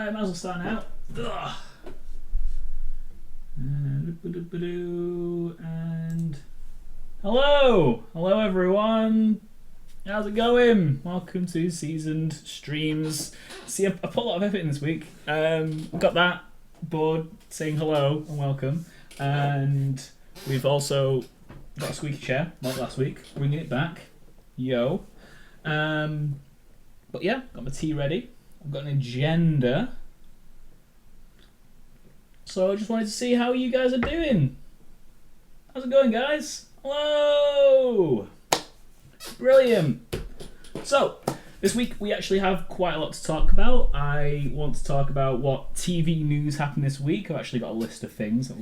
Right, might as well start now. Ugh. And hello everyone. How's it going? Welcome to Seasoned Streams. See, I put a lot of effort in this week. Got that board saying hello and welcome, and we've also got a squeaky chair like last week, bringing it back. Yo. But yeah, got my tea ready. I've got an agenda. So I just wanted to see how you guys are doing. How's it going, guys? Hello! Brilliant. So, this week we actually have quite a lot to talk about. I want to talk about what TV news happened this week. I've actually got a list of things that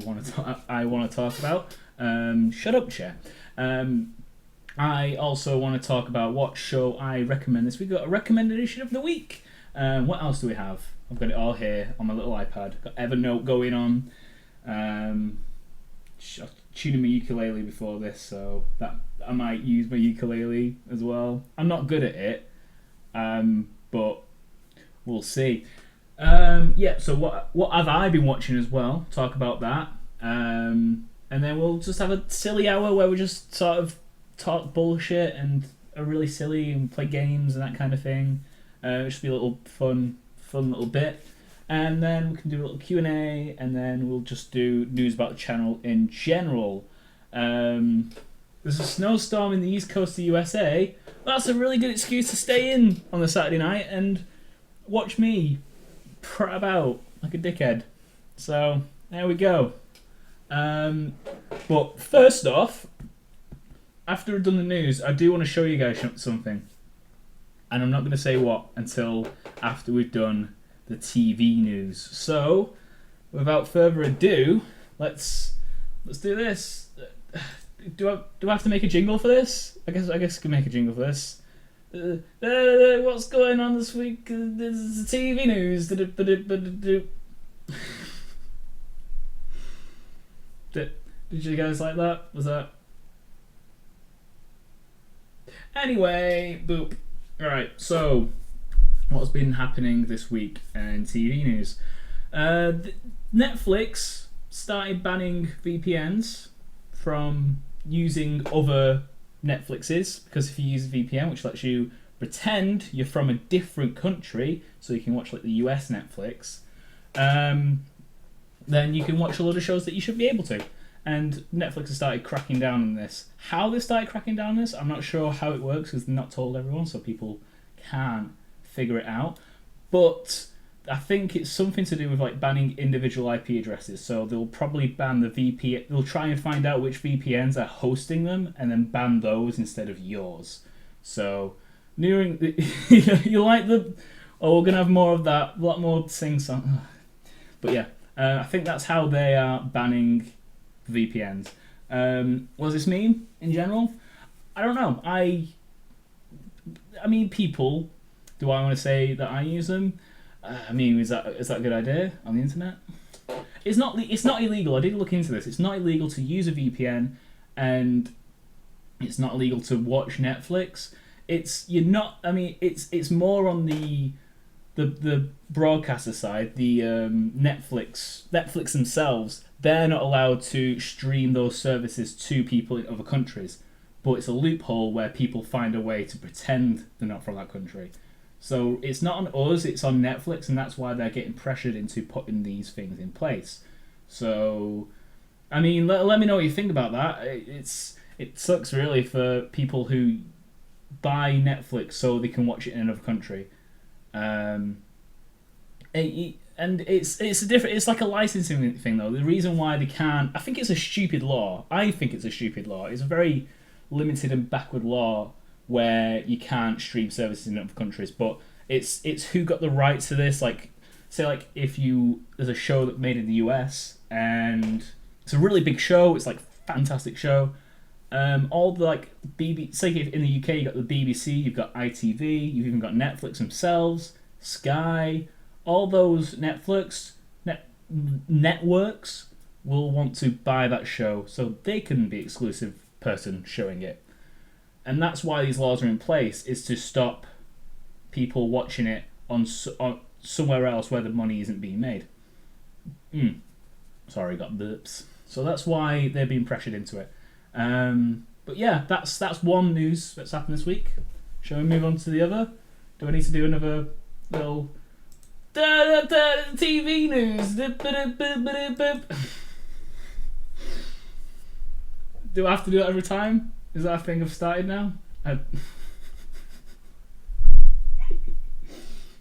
I want to talk about. Shut up, Chair. I also want to talk about what show I recommend this week. We've got a recommended edition of the week. What else do we have? I've got it all here on my little iPad. Got Evernote going on. Tuning my ukulele before this, so that I might use my ukulele as well. I'm not good at it, but we'll see. So what have I been watching as well? Talk about that, and then we'll just have a silly hour where we just sort of talk bullshit and are really silly and play games and that kind of thing. It should be a little fun little bit, and then we can do a little Q&A, and then we'll just do news about the channel in general. There's a snowstorm in the east coast of the USA. That's a really good excuse to stay in on the Saturday night and watch me prat about like a dickhead. So there we go. But first off, after I've done the news, I do want to show you guys something. And I'm not going to say what until after we've done the TV news. So, without further ado, let's do this. Do I have to make a jingle for this? I guess I can make a jingle for this. What's going on this week? This is the TV news. Did you guys like that? Was that? Anyway, boop. Alright, so what's been happening this week in TV news? Netflix started banning VPNs from using other Netflixes, because if you use a VPN, which lets you pretend you're from a different country, so you can watch like the US Netflix, then you can watch a lot of shows that you should be able to. And Netflix has started cracking down on this. How they started cracking down on this, I'm not sure how it works because they're not told everyone, so people can't figure it out. But I think it's something to do with like banning individual IP addresses. So they'll probably ban the VPN. They'll try and find out which VPNs are hosting them and then ban those instead of yours. So, you like the... Oh, we're going to have more of that. A lot more sing-song. But yeah, I think that's how they are banning VPNs. What does this mean in general? I don't know. I mean, people. Do I want to say that I use them? I mean, is that a good idea on the internet? It's not illegal. I did look into this. It's not illegal to use a VPN, and it's not illegal to watch Netflix. It's more on the broadcaster side. The Netflix themselves. They're not allowed to stream those services to people in other countries, but it's a loophole where people find a way to pretend they're not from that country. So it's not on us, it's on Netflix, and that's why they're getting pressured into putting these things in place. So, I mean, let me know what you think about that. It sucks really for people who buy Netflix so they can watch it in another country. And it's like a licensing thing though. The reason why they can't, I think it's a stupid law. It's a very limited and backward law where you can't stream services in other countries. But it's who got the rights to this. Like, say like there's a show that made in the US and it's a really big show. It's like a fantastic show. All the like say in the UK you got the BBC, you've got ITV, you've even got Netflix themselves, Sky. All those networks will want to buy that show so they can be exclusive person showing it. And that's why these laws are in place, is to stop people watching it on somewhere else where the money isn't being made. Sorry, got burps. So that's why they're being pressured into it. But yeah, that's one news that's happened this week. Shall we move on to the other? Do I need to do another little TV news? Do I have to do it every time? Is that a thing I've started now?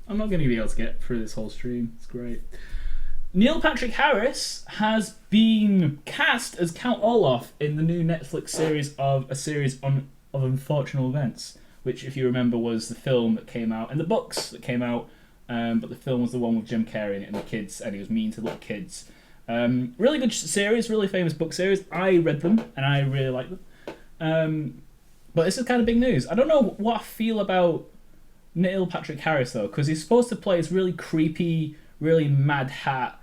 I'm not going to be able to get through this whole stream. It's great. Neil Patrick Harris has been cast as Count Olaf in the new Netflix series of Unfortunate Events, which, if you remember, was the film that came out and the books that came out. But the film was the one with Jim Carrey in it and the kids, and he was mean to little kids. Really good series, really famous book series. I read them and I really like them. But this is kind of big news. I don't know what I feel about Neil Patrick Harris though, because he's supposed to play this really creepy, really mad hat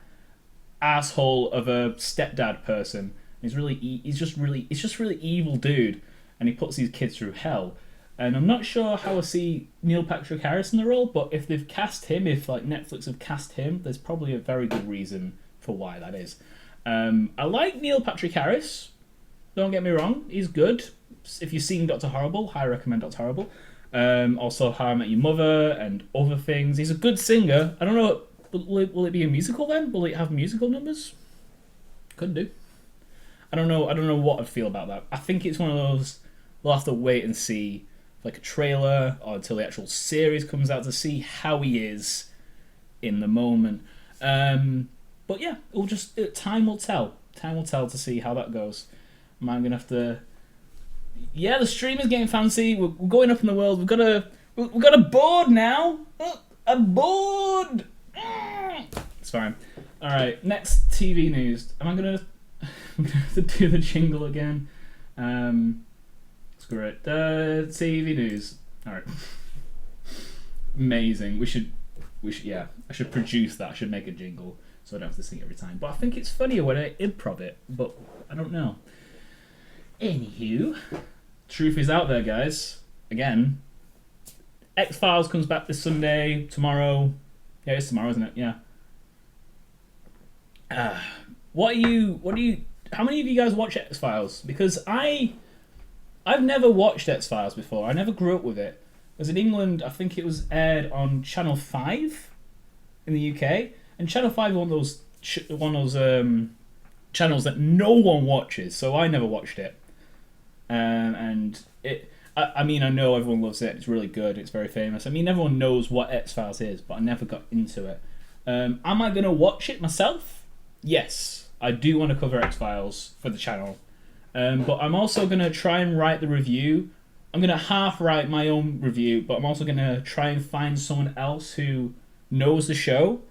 asshole of a stepdad person. He's just really evil dude, and he puts these kids through hell. And I'm not sure how I see Neil Patrick Harris in the role, but if they've cast him, if like Netflix have cast him, there's probably a very good reason for why that is. I like Neil Patrick Harris. Don't get me wrong, he's good. If you've seen Dr. Horrible, I recommend Dr. Horrible. Also How I Met Your Mother and other things. He's a good singer. I don't know, will it be a musical then? Will it have musical numbers? Could do. I don't know what I'd feel about that. I think it's one of those, we'll have to wait and see like a trailer or until the actual series comes out to see how he is in the moment. But yeah, time will tell. Time will tell to see how that goes. I'm gonna have to. Yeah, the stream is getting fancy. We're going up in the world. We've got a board now. A board. It's fine. All right. Next TV news. Am I gonna? I'm gonna have to do the jingle again. Screw it. TV news. All right. Amazing. We should. Yeah. I should produce that. I should make a jingle so I don't have to sing it every time. But I think it's funnier when I improv it. But I don't know. Anywho, truth is out there, guys. Again, X-Files comes back this Sunday. Tomorrow. Yeah, it's tomorrow, isn't it? Yeah. What are you? How many of you guys watch X-Files? Because I've never watched X-Files before. I never grew up with it. Because in England, I think it was aired on Channel 5 in the UK, and Channel 5 is one of those channels that no one watches. So I never watched it. And it. I mean, I know everyone loves it. It's really good. It's very famous. I mean, everyone knows what X-Files is, but I never got into it. Am I going to watch it myself? Yes, I do want to cover X-Files for the channel. But I'm also going to try and write the review. I'm going to half write my own review, but I'm also going to try and find someone else who knows the show,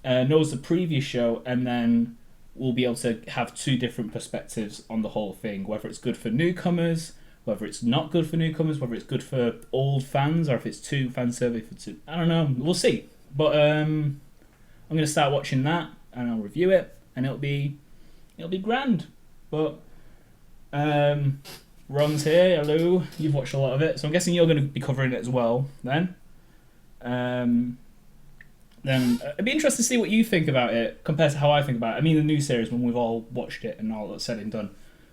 knows the previous show, and then we'll be able to have two different perspectives on the whole thing, whether it's good for newcomers, whether it's not good for newcomers, whether it's good for old fans, or if it's too fan survey for two. I don't know. We'll see. But I'm going to start watching that, and I'll review it, and it'll be grand. But Ron's here. Hello. You've watched a lot of it, so I'm guessing you're going to be covering it as well. Then it'd be interesting to see what you think about it compared to how I think about it. I mean, the new series when we've all watched it and all that's said and done,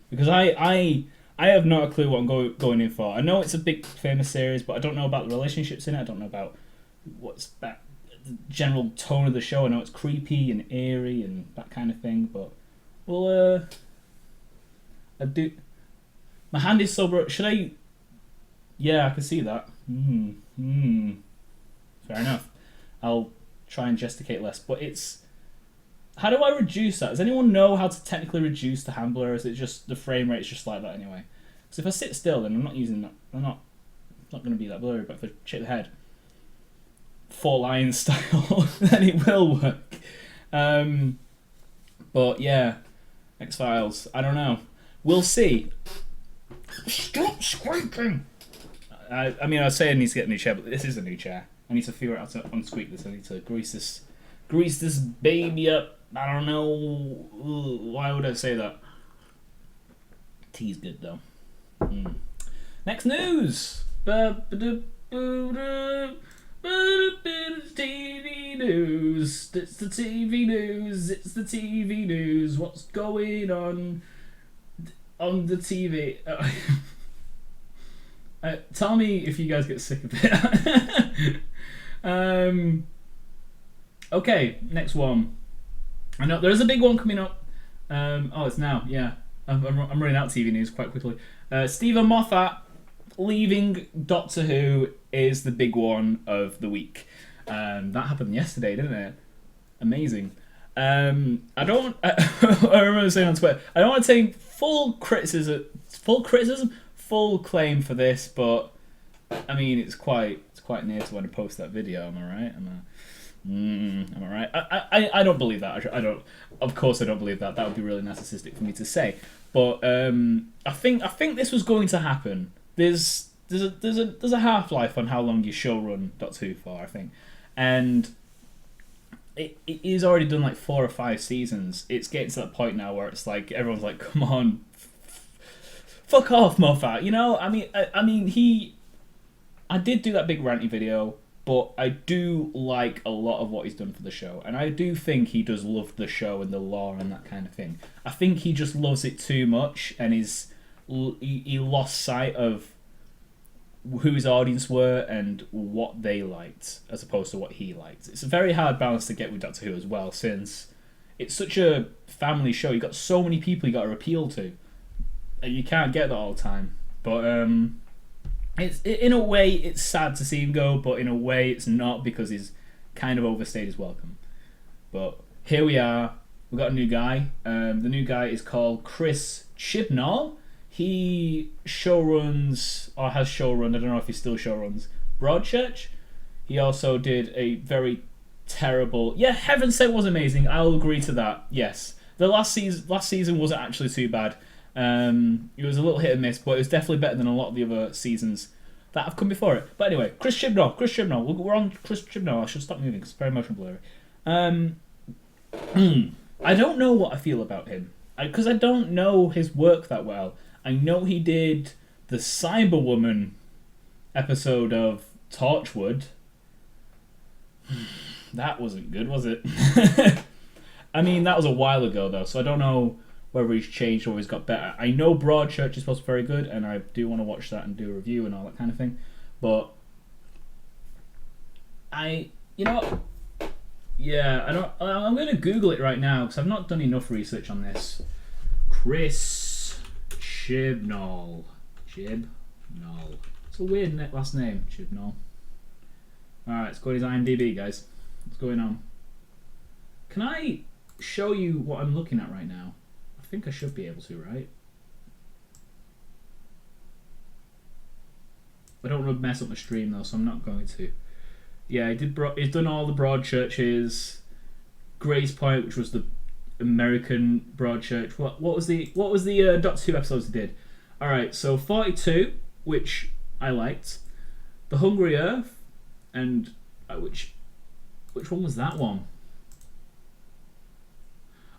because I have not a clue what I'm going in for. I know it's a big famous series, but I don't know about the relationships in it. I don't know about what's that general tone of the show. I know it's creepy and eerie and that kind of thing, but I do. My hand is so broke. Should I? Yeah, I can see that. Fair enough. I'll try and gesticate less, but it's. How do I reduce that? Does anyone know how to technically reduce the hand blur? Or is it just the frame rate is just like that anyway? Because if I sit still, then I'm not using that. I'm not going to be that blurry. But if I shake the head, 4 Lions style, then it will work. But yeah, X-Files. I don't know. We'll see. Stop squeaking! I mean, I was saying I need to get a new chair, but this is a new chair. I need to figure out how to unsqueak this. I need to grease this baby up. I don't know. Why would I say that? Tea's good though. Next news. TV news. It's the TV news. It's the TV news. What's going on the TV? Tell me if you guys get sick of it. Okay, next one. I know there's a big one coming up. It's now. Yeah, I'm running out of TV news quite quickly. Stephen Moffat leaving Doctor Who is the big one of the week. That happened yesterday, didn't it? Amazing. I remember saying on Twitter, I don't want to take full claim for this, but I mean it's quite near to when I post that video. Am I right? Am I right? I don't believe that. I don't. Of course, I don't believe that. That would be really narcissistic for me to say. But I think this was going to happen. There's a half-life on how long you show run Doctor Who for, I think, and it is already done like 4 or 5 seasons. It's getting to that point now where it's like everyone's like, come on, fuck off, Moffat. You know, I mean, I did do that big ranty video, but I do like a lot of what he's done for the show, and I do think he does love the show and the lore and that kind of thing. I think he just loves it too much, and he lost sight of who his audience were and what they liked as opposed to what he liked. It's a very hard balance to get with Doctor Who as well, since it's such a family show. You've got so many people you got to appeal to, and you can't get that all the time. But in a way it's sad to see him go, but in a way it's not, because he's kind of overstayed his welcome. But here we are. We've got a new guy. The new guy is called Chris Chibnall. He showruns, or has showrun, I don't know if he still showruns, Broadchurch. He also did a very terrible... Yeah, Heaven Sent was amazing. I'll agree to that, yes. The last season wasn't actually too bad. It was a little hit and miss, but it was definitely better than a lot of the other seasons that have come before it. But anyway, Chris Chibnall. We're on Chris Chibnall. I should stop moving because it's very motion blurry. I don't know what I feel about him, because I don't know his work that well. I know he did the Cyberwoman episode of Torchwood. That wasn't good, was it? I mean, that was a while ago, though, so I don't know whether he's changed or he's got better. I know Broadchurch is supposed to be very good, and I do want to watch that and do a review and all that kind of thing. But I'm going to Google it right now because I've not done enough research on this. Chris Chibnall. It's a weird last name, Chibnall. Alright, let's go to his IMDb, guys. What's going on? Can I show you what I'm looking at right now? I think I should be able to, right? I don't want to mess up my stream though, so I'm not going to. Yeah, he's done all the Broadchurches. Grace Point, which was the American Broadchurch. What was the Doctor Who episodes he did? All right, so 42, which I liked. The Hungry Earth, and which one was that one?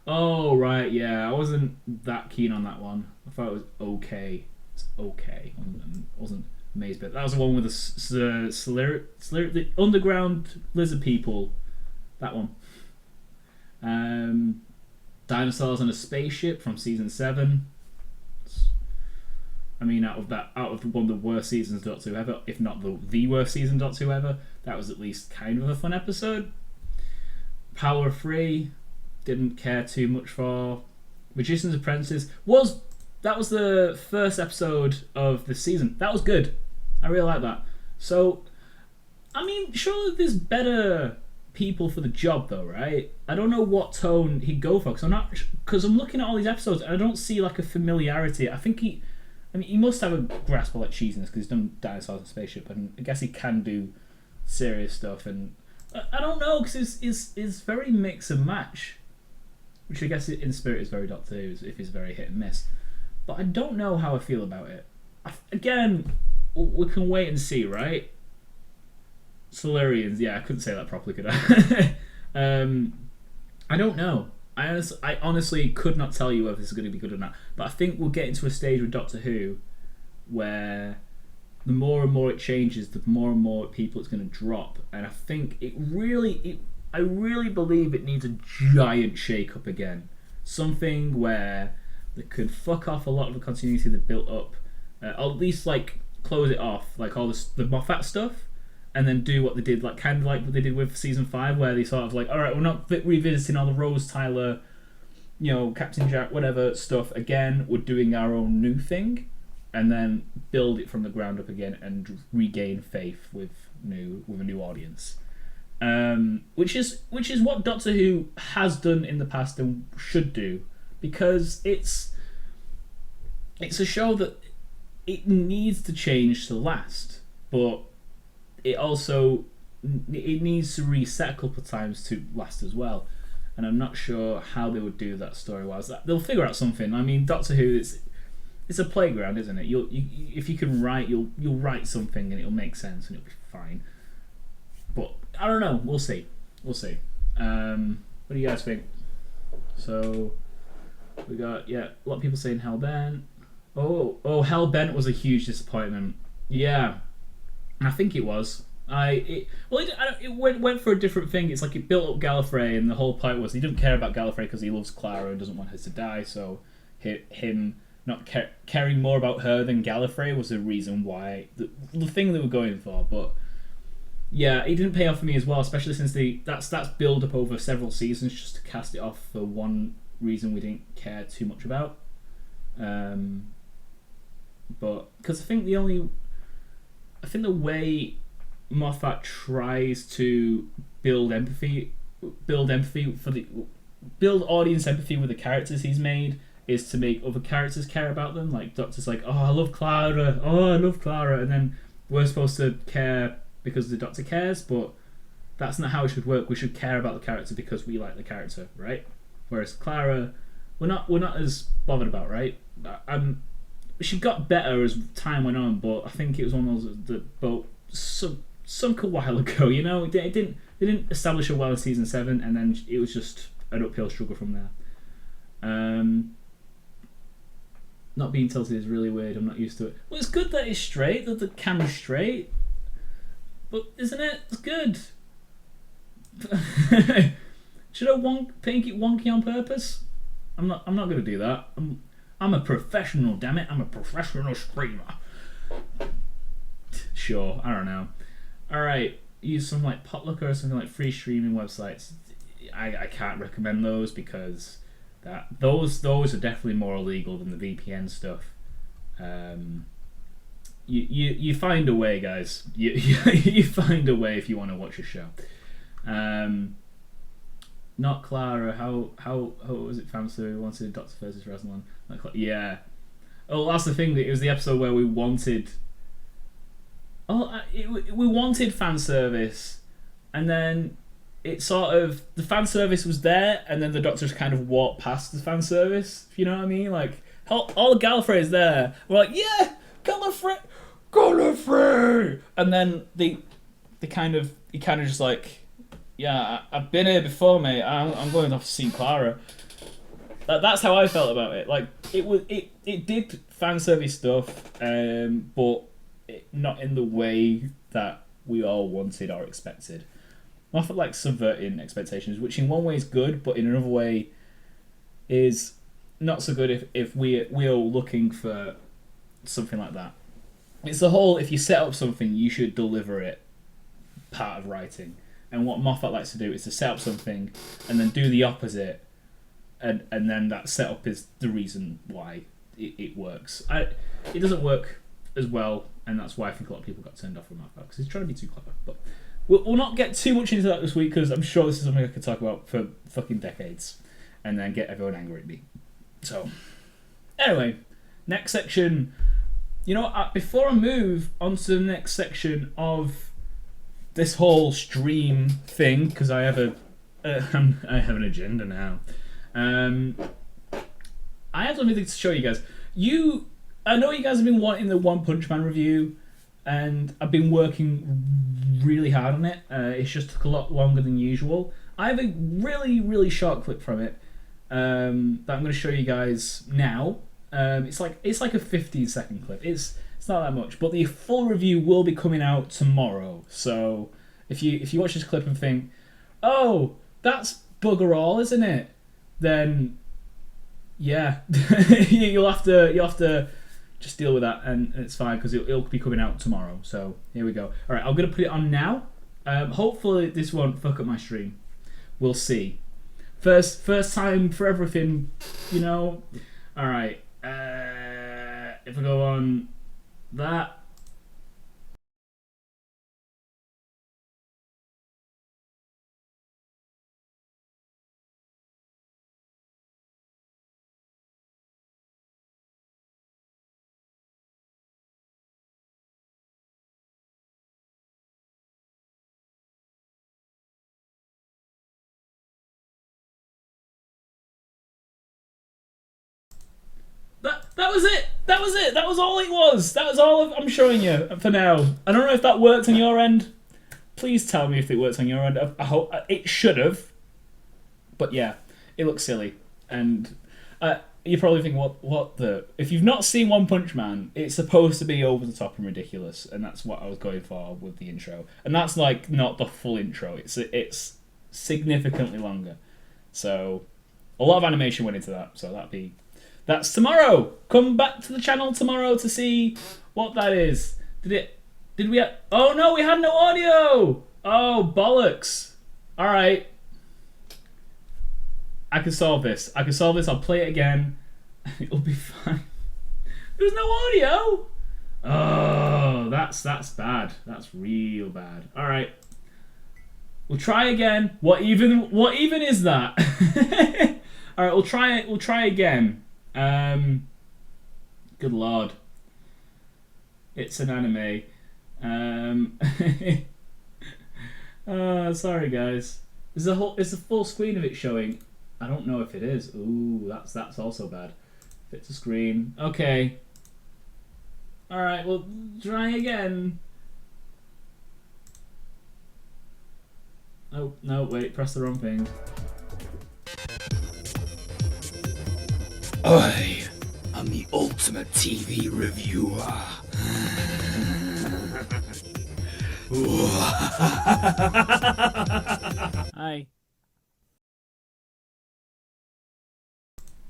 Oh right, yeah, I wasn't that keen on that one. I thought it was okay. It's okay. I wasn't amazed, but that was the one with the underground lizard people. That one. Dinosaurs on a Spaceship from season 7. I mean, out of one of the worst seasons of Doctor Who ever, if not the worst season of Doctor Who ever, that was at least kind of a fun episode. Power of Three, didn't care too much for. Magician's Apprentice was the first episode of the season. That was good. I really like that. So, I mean, surely there's better people for the job though, right? I don't know what tone he'd go for, because I'm looking at all these episodes and I don't see like a familiarity. I think he must have a grasp of like cheesiness because he's done Dinosaurs and Spaceship, and I guess he can do serious stuff, and I don't know, because it's very mix and match, which I guess in spirit is very Doctor Who, if it's very hit and miss. But I don't know how I feel about it. Again, we can wait and see, right? Solarians, yeah, I couldn't say that properly, could I? I don't know. I honestly could not tell you whether this is going to be good or not. But I think we'll get into a stage with Doctor Who where the more and more it changes, the more and more people it's going to drop. And I think I really believe it needs a giant shake-up again. Something where they could fuck off a lot of the continuity that built up, or at least like close it off, like all the Moffat stuff, and then do what they did, like kind of like what they did with season 5, where they sort of like, all right, we're not revisiting all the Rose Tyler, Captain Jack, whatever stuff again. We're doing our own new thing, and then build it from the ground up again and regain faith with a new audience. Which is what Doctor Who has done in the past and should do, because it's a show that it needs to change to last, but it needs to reset a couple of times to last as well. And I'm not sure how they would do that story-wise. They'll figure out something. I mean, Doctor Who, it's a playground, isn't it? If you can write, you'll write something and it'll make sense and it'll be fine. But I don't know. We'll see. What do you guys think? So we got a lot of people saying Hellbent. Oh, Hellbent was a huge disappointment. Yeah, I think it was. It went for a different thing. It's like it built up Gallifrey, and the whole point was he didn't care about Gallifrey because he loves Clara and doesn't want her to die. So him not caring more about her than Gallifrey was the reason why the thing they were going for. But yeah, it didn't pay off for me as well, especially since that's build up over several seasons just to cast it off for one reason we didn't care too much about. But because I think the way Moffat tries to build audience empathy with the characters he's made is to make other characters care about them. Like Doctor's like, oh, I love Clara, and then we're supposed to care because the Doctor cares, but that's not how it should work. We should care about the character because we like the character, right? Whereas Clara, we're not as bothered about, right? She got better as time went on, but I think it was one of those that boat sunk a while ago. It didn't establish her well in season 7, and then it was just an uphill struggle from there. Not being tilted is really weird. I'm not used to it. Well, it's good that it's straight, that the camera's straight, but isn't it? It's good. Should I make it wonky on purpose? I'm not going to do that. I'm a professional, damn it. I'm a professional streamer. Sure, I don't know. Alright, use something like Potluck or something like free streaming websites. I can't recommend those because those are definitely more illegal than the VPN stuff. You find a way, guys. You find a way if you want to watch a show. Not Clara. How was it? Family wanted Doctor versus Rasmussen. Yeah. Oh, that's the thing. It was the episode where we wanted. We wanted fan service, and then it sort of the fan service was there, and then the Doctor just kind of walked past the fan service. If you know what I mean, like all the Gallifrey is there. We're like, yeah, Gallifrey, and then he kind of just like, yeah, I've been here before, mate. I'm going off to see Clara. That's how I felt about it. Like it did fan service stuff, but not in the way that we all wanted or expected. Moffat likes subverting expectations, which in one way is good, but in another way is not so good if we're looking for something like that. It's the whole, if you set up something, you should deliver it part of writing. And what Moffat likes to do is to set up something and then do the opposite, and then that setup is the reason why it works. It doesn't work as well, and that's why I think a lot of people got turned off from Moffat, because he's trying to be too clever. But we'll not get too much into that this week, because I'm sure this is something I could talk about for fucking decades, and then get everyone angry at me. So, anyway, next section. Before I move on to the next section of this whole stream thing, because I have I have an agenda now. I have something to show you guys. I know you guys have been wanting the One Punch Man review, and I've been working really hard on it. It's just took a lot longer than usual. I have a really, really short clip from it that I'm going to show you guys now. It's like a 15-second clip. It's not that much, but the full review will be coming out tomorrow. So if you watch this clip and think, oh, that's bugger all, isn't it? Then yeah, you'll have to just deal with that, and it's fine because it'll be coming out tomorrow. So here we go. All right, I'm gonna put it on now. Hopefully this won't fuck up my stream. We'll see. First time for everything, you know. All right. If I go on that. That was it. That was it. That was all it was. That was all I'm showing you for now. I don't know if that worked on your end. Please tell me if it works on your end. I hope it should have. But yeah, it looks silly, and you're probably thinking, what the? If you've not seen One Punch Man, it's supposed to be over the top and ridiculous, and that's what I was going for with the intro. And that's like not the full intro. It's significantly longer. So a lot of animation went into that. So that's tomorrow. Come back to the channel tomorrow to see what that is. Did we? Oh no, we had no audio. Oh bollocks! All right. I can solve this. I'll play it again. It'll be fine. There's no audio. Oh, that's bad. That's real bad. All right. We'll try again. What even is that? All right, we'll try it. We'll try again. Good lord. It's an anime. Sorry guys. Is a full screen of it showing? I don't know if it is. Ooh, that's also bad. Fits the screen. Okay. All right, we'll try again. Oh no! Wait, press the wrong thing. I am the ultimate TV reviewer. Hi.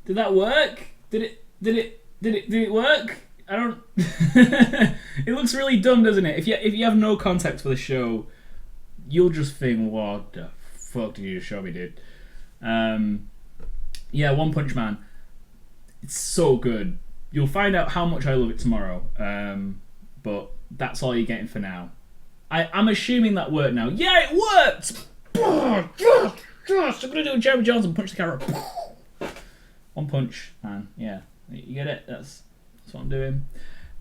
Did that work? Did it work? I don't. It looks really dumb, doesn't it? If you have no context for the show, you'll just think, what the fuck did you just show me, dude? Yeah, One Punch Man. It's so good. You'll find out how much I love it tomorrow. But that's all you're getting for now. I'm assuming that worked now. Yeah, it worked! I'm gonna do a Jeremy Jones and punch the camera. One Punch Man. Yeah, you get it? That's what I'm doing.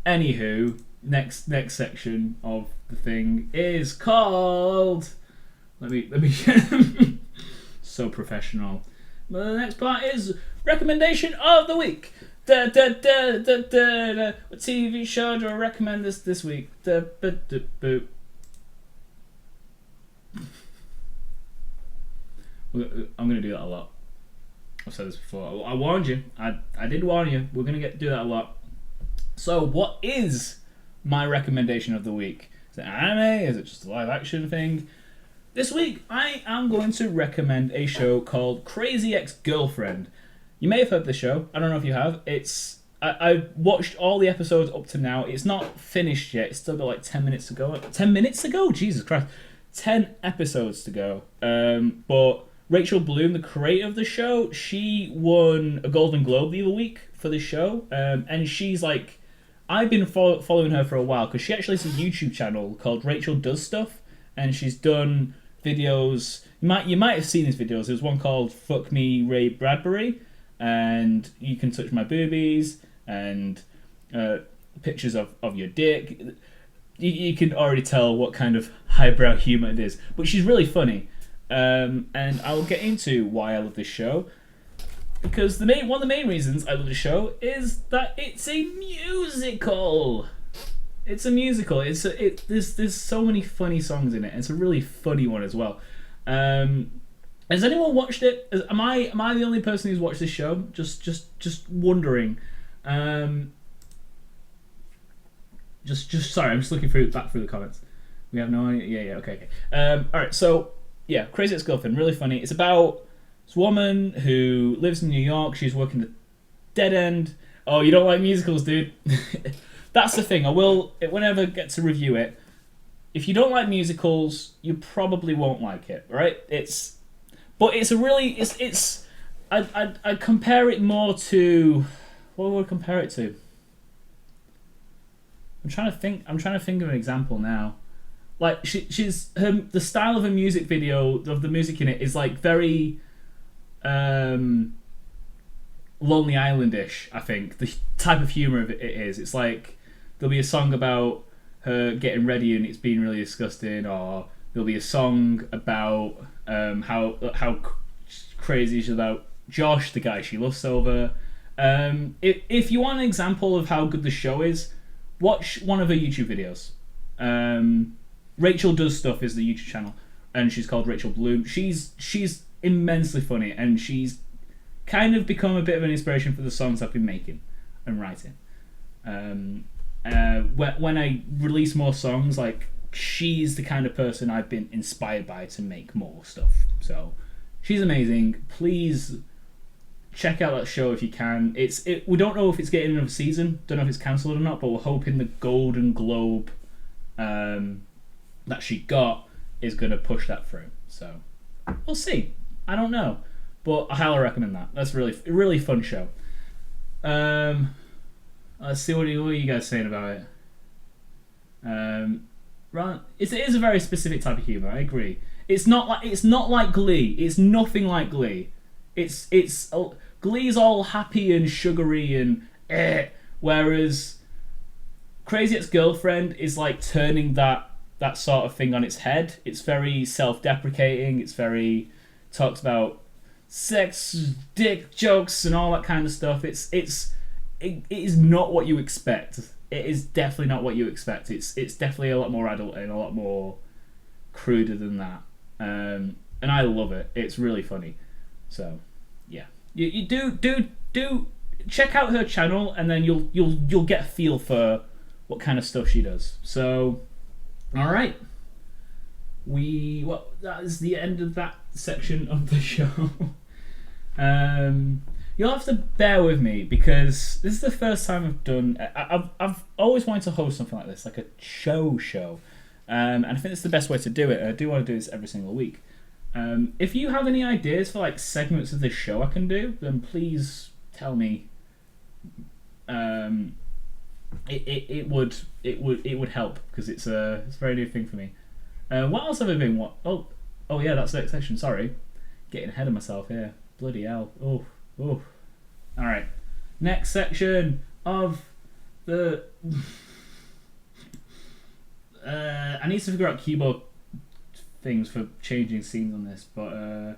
Anywho, next section of the thing is called... Let me so professional. But the next part is recommendation of the week. What TV show do I recommend this week? I'm gonna do that a lot. I've said this before. I warned you. I did warn you. We're gonna do that a lot. So, what is my recommendation of the week? Is it anime? Is it just a live action thing? This week, I am going to recommend a show called Crazy Ex-Girlfriend. You may have heard this show. I don't know if you have. I've watched all the episodes up to now. It's not finished yet. It's still got like 10 minutes to go. 10 minutes to go? Jesus Christ. 10 episodes to go. But Rachel Bloom, the creator of the show, she won a Golden Globe the other week for this show. And she's like... I've been following her for a while because she actually has a YouTube channel called Rachel Does Stuff. And she's done videos... You might have seen these videos. There's one called Fuck Me Ray Bradbury. And You Can Touch My Boobies. And pictures of your dick. You can already tell what kind of highbrow humour it is. But she's really funny. And I'll get into why I love this show. Because one of the main reasons I love the show is that it's a musical. It's a musical. There's so many funny songs in it. And it's a really funny one as well. Has anyone watched it? Am I the only person who's watched this show? Just wondering. Just sorry. I'm just looking back through the comments. We have no idea. Yeah. Okay. All right. So yeah, Crazy Ex-Girlfriend, really funny. It's about this woman who lives in New York. She's working the dead end. Oh, you don't like musicals, dude? That's the thing. I will, whenever I get to review it, if you don't like musicals, you probably won't like it, right? But it's a really, I'd compare it more to, what would I compare it to? I'm trying to think of an example now. Like the style of a music video, of the music in it, is like very Lonely Island-ish. I think the type of humor of it is. It's like there'll be a song about her getting ready and it's being really disgusting, or there'll be a song about how crazy she's about Josh, the guy she lusts over. If you want an example of how good the show is, watch one of her YouTube videos. Rachel Does Stuff is the YouTube channel, and she's called Rachel Bloom. She's immensely funny, and she's kind of become a bit of an inspiration for the songs I've been making and writing. When I release more songs, like, she's the kind of person I've been inspired by to make more stuff. So she's amazing. Please check out that show if you can. We don't know if it's getting another season. Don't know if it's cancelled or not, but we're hoping the Golden Globe that she got is going to push that through. So we'll see. I don't know, but I highly recommend that. That's a really fun show. Let's see, what are you guys saying about it? Right, it is a very specific type of humor. I agree. It's not like Glee. It's nothing like Glee. Glee's all happy and sugary and whereas Crazy Ex-Girlfriend is like turning that sort of thing on its head. It's very self-deprecating. It's very talks about sex, dick jokes, and all that kind of stuff. It is not what you expect. It is definitely not what you expect. It's definitely a lot more adult and a lot more cruder than that. And I love it. It's really funny. So yeah, you do check out her channel, and then you'll get a feel for what kind of stuff she does. So all right, that is the end of that section of the show. You'll have to bear with me because this is the first time I've done. I've always wanted to host something like this, like a show, and I think it's the best way to do it. And I do want to do this every single week. If you have any ideas for like segments of this show I can do, then please tell me. It would help because it's a very new thing for me. What else have I been? Oh yeah, that's the next section. Sorry, getting ahead of myself here. Bloody hell. Oh. All right. Next section of the. I need to figure out keyboard things for changing scenes on this, but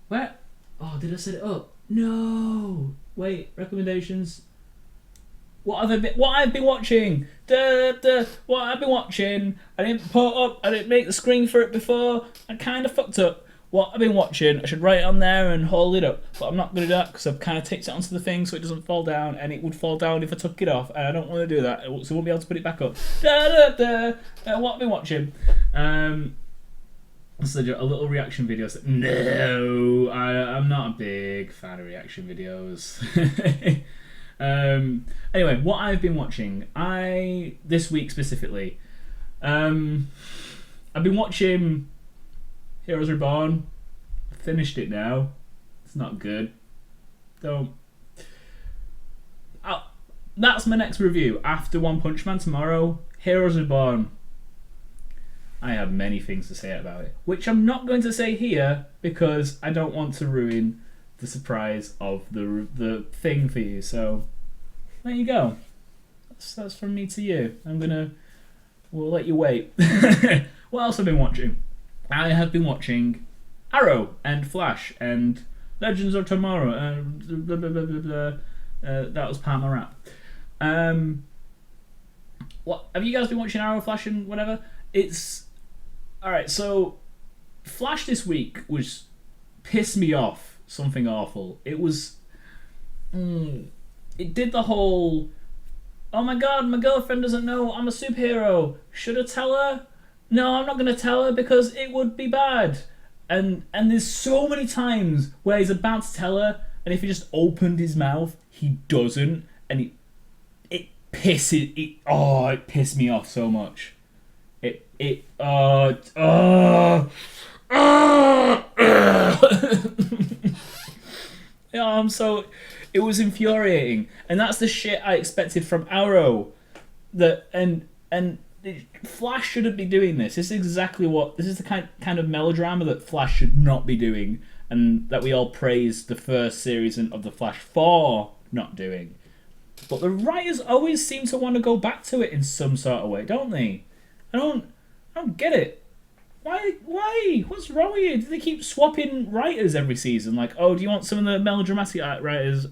where? Oh, did I set it up? No. Wait. Recommendations. What I've been watching? What I've been watching. I didn't make the screen for it before. I kind of fucked up. What I've been watching, I should write it on there and hold it up, but I'm not going to do that because I've kind of taped it onto the thing so it doesn't fall down, and it would fall down if I took it off, and I don't want to do that, so I won't be able to put it back up. What I've been watching. So a little reaction video. No, I'm not a big fan of reaction videos. Anyway, what I've been watching, this week specifically, I've been watching Heroes Reborn. I finished it now. It's not good. That's my next review. After One Punch Man tomorrow, Heroes Reborn. I have many things to say about it, which I'm not going to say here because I don't want to ruin the surprise of the thing for you. So there you go. That's from me to you. We'll let you wait. What else have I been watching? I have been watching Arrow and Flash and Legends of Tomorrow and blah, blah, blah, blah, blah. That was part of my rap. What have you guys been watching? Arrow, Flash, and whatever. It's all right. So Flash this week was pissed me off. Something awful. It was. It did the whole. Oh my god, my girlfriend doesn't know I'm a superhero. Should I tell her? no, I'm not going to tell her because it would be bad. And there's so many times where he's about to tell her, and if he just opened his mouth, he doesn't, and it pissed me off so much. It yeah, it was infuriating, and that's the shit I expected from Arrow. That and Flash shouldn't be doing this. This is the kind of melodrama that Flash should not be doing, and that we all praised the first series of the Flash for not doing. But the writers always seem to want to go back to it in some sort of way, don't they? I don't get it. Why? What's wrong with you? Do they keep swapping writers every season? Like, oh, do you want some of the melodramatic writers?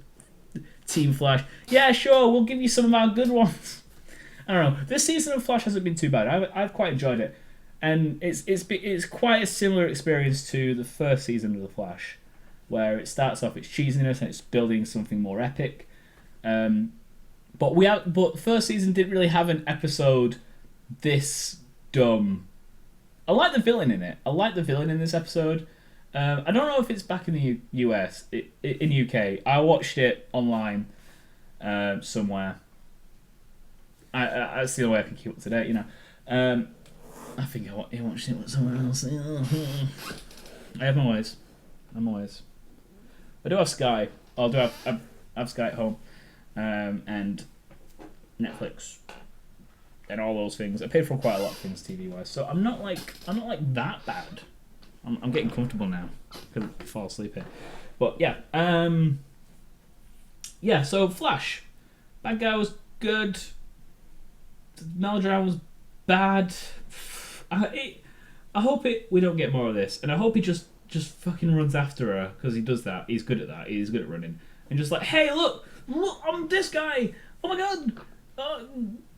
Team Flash. Yeah, sure. We'll give you some of our good ones. I don't know. This season of Flash hasn't been too bad. I've quite enjoyed it, and it's quite a similar experience to the first season of the Flash, where it starts off its cheesiness and it's building something more epic. But first season didn't really have an episode this dumb. I like the villain in it. I like the villain in this episode. I don't know if it's back in the US, in UK. I watched it online somewhere. That's the only way I can keep up to date, you know. I think I watched it somewhere else. I have my ways. I do have Sky. I have Sky at home, and Netflix, and all those things. I paid for quite a lot of things TV wise, so I'm not like that bad. I'm getting comfortable now. Could fall asleep here, but yeah. So Flash, bad guy was good. The melodrama was bad. I hope we don't get more of this, and I hope he just fucking runs after her, because he does that. He's good at that. He's good at running, and just like, hey, look, I'm this guy. Oh my god,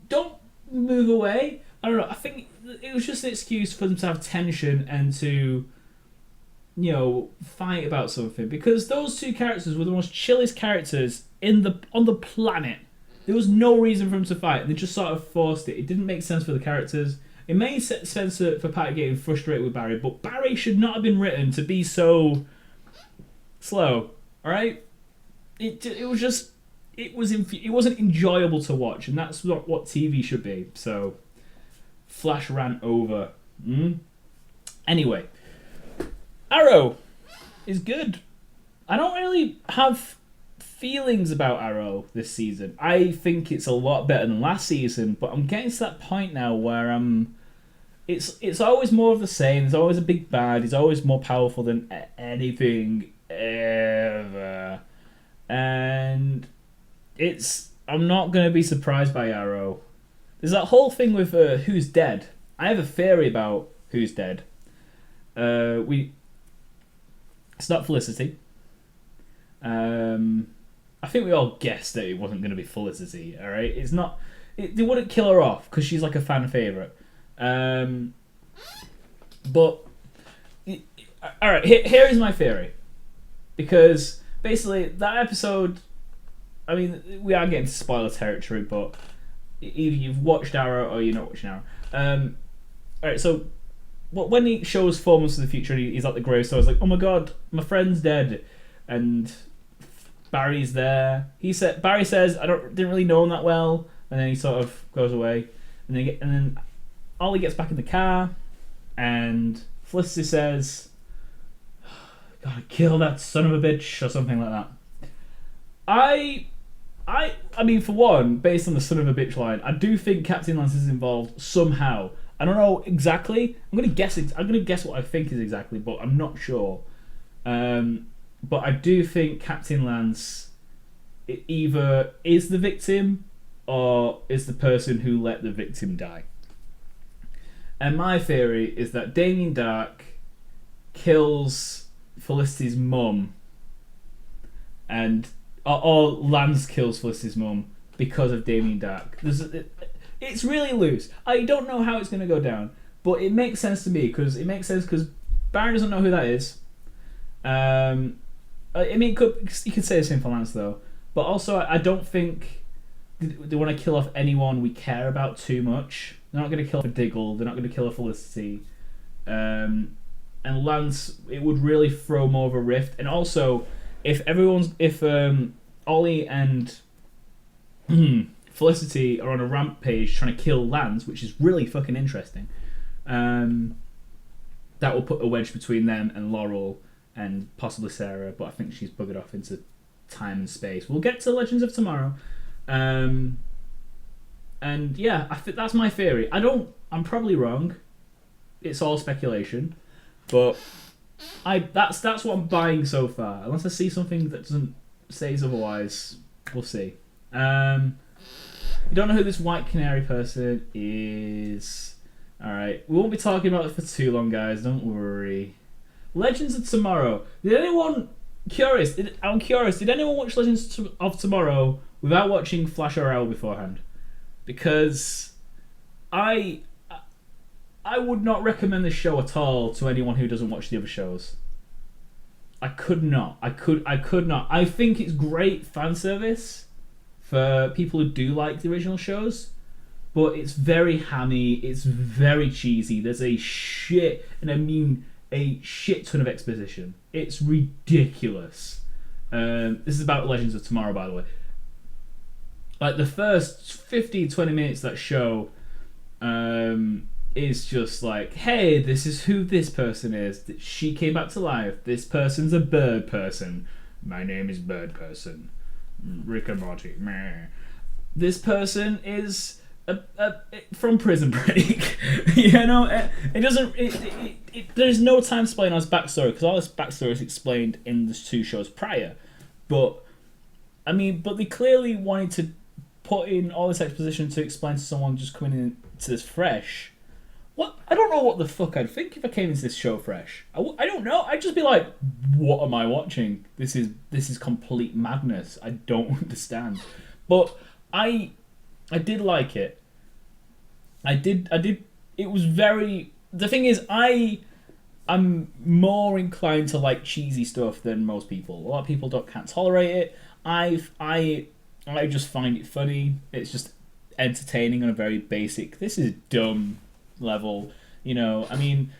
don't move away. I don't know. I think it was just an excuse for them to have tension and to, you know, fight about something, because those two characters were the most chillest characters on the planet. There was no reason for them to fight, and they just sort of forced it. It didn't make sense for the characters. It made sense for Patty getting frustrated with Barry, but Barry should not have been written to be so slow. All right, it wasn't enjoyable to watch, and that's not what TV should be. So Flash ran over. Anyway, Arrow is good. I don't really have feelings about Arrow this season. I think it's a lot better than last season, but I'm getting to that point now where it's always more of the same. There's always a big bad. He's always more powerful than anything ever, and I'm not going to be surprised by Arrow. There's that whole thing with who's dead. I have a theory about who's dead. It's not Felicity. I think we all guessed that it wasn't going to be Felicity. All right, it's not. They wouldn't kill her off because she's like a fan favorite. But all right, here is my theory, because basically that episode. I mean, we are getting to spoiler territory, but either you've watched Arrow or you're not watching Arrow. All right, so when he shows 4 months in the future and he's at the gravestone, I was like, oh my god, my friend's dead, and Barry's there. Barry says, didn't really know him that well, and then he sort of goes away, and then Ollie gets back in the car, and Felicity says, gotta kill that son of a bitch, or something like that. I mean, for one, based on the son of a bitch line, I do think Captain Lance is involved somehow. I don't know exactly. I'm gonna guess what I think is exactly, but I'm not sure. But I do think Captain Lance either is the victim or is the person who let the victim die. And my theory is that Damien Dark kills Felicity's mum, or Lance kills Felicity's mum because of Damien Dark. It's really loose. I don't know how it's going to go down, but it makes sense to me because Barry doesn't know who that is. I mean, you could say the same for Lance though, but also I don't think they want to kill off anyone we care about too much. They're not going to kill her for Diggle. They're not going to kill her Felicity. And Lance, it would really throw more of a rift. And also, if Ollie and Felicity are on a rampage trying to kill Lance, which is really fucking interesting, that will put a wedge between them and Laurel and possibly Sarah, but I think she's buggered off into time and space. We'll get to Legends of Tomorrow. And yeah, I think that's my theory. I'm probably wrong. It's all speculation, but that's what I'm buying so far. Unless I see something that doesn't say otherwise, we'll see. You don't know who this White Canary person is. Alright, we won't be talking about it for too long, guys, don't worry. Legends of Tomorrow. Did anyone curious? I'm curious. Did anyone watch Legends of Tomorrow without watching Flash or Arrow beforehand? Because I would not recommend this show at all to anyone who doesn't watch the other shows. I could not. I could not. I think it's great fan service for people who do like the original shows, but it's very hammy. It's very cheesy. There's a shit ton of exposition. It's ridiculous. This is about Legends of Tomorrow, by the way. Like the first 15-20 minutes of that show is just like, hey, this is who this person is. She came back to life. This person's a bird person. My name is Bird Person. Rick and Morty. Meh. This person is from Prison Break. You know, it doesn't. There's no time to explain his backstory because all this backstory is explained in the 2 shows prior. But they clearly wanted to put in all this exposition to explain to someone just coming into this fresh. What? I don't know what the fuck I'd think if I came into this show fresh. I don't know. I'd just be like, what am I watching? This is complete madness. I don't understand. But I did like it. I did. It was very. The thing is, I'm more inclined to like cheesy stuff than most people. A lot of people can't tolerate it. I just find it funny. It's just entertaining on a very basic. This is dumb level. You know, I mean,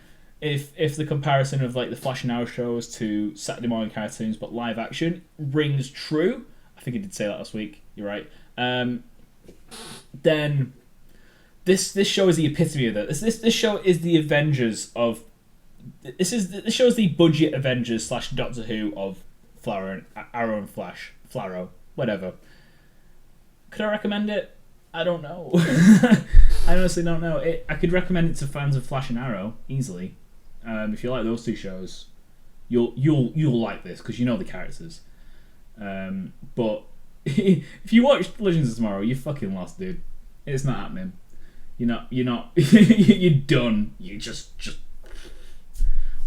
if the comparison of like the Flash and Arrow shows to Saturday morning cartoons but live action rings true, I think I did say that last week. You're right. Then this show is the epitome of that. This show is the Avengers of. This show is the budget Avengers / Doctor Who of Arrow and Flash. Flarrow, whatever. Could I recommend it? I don't know. I honestly don't know. I could recommend it to fans of Flash and Arrow easily. If you like those 2 shows, you'll like this because you know the characters. But if you watch Legends of Tomorrow, you're fucking lost, dude. It's not happening. You're not. You're done. You just.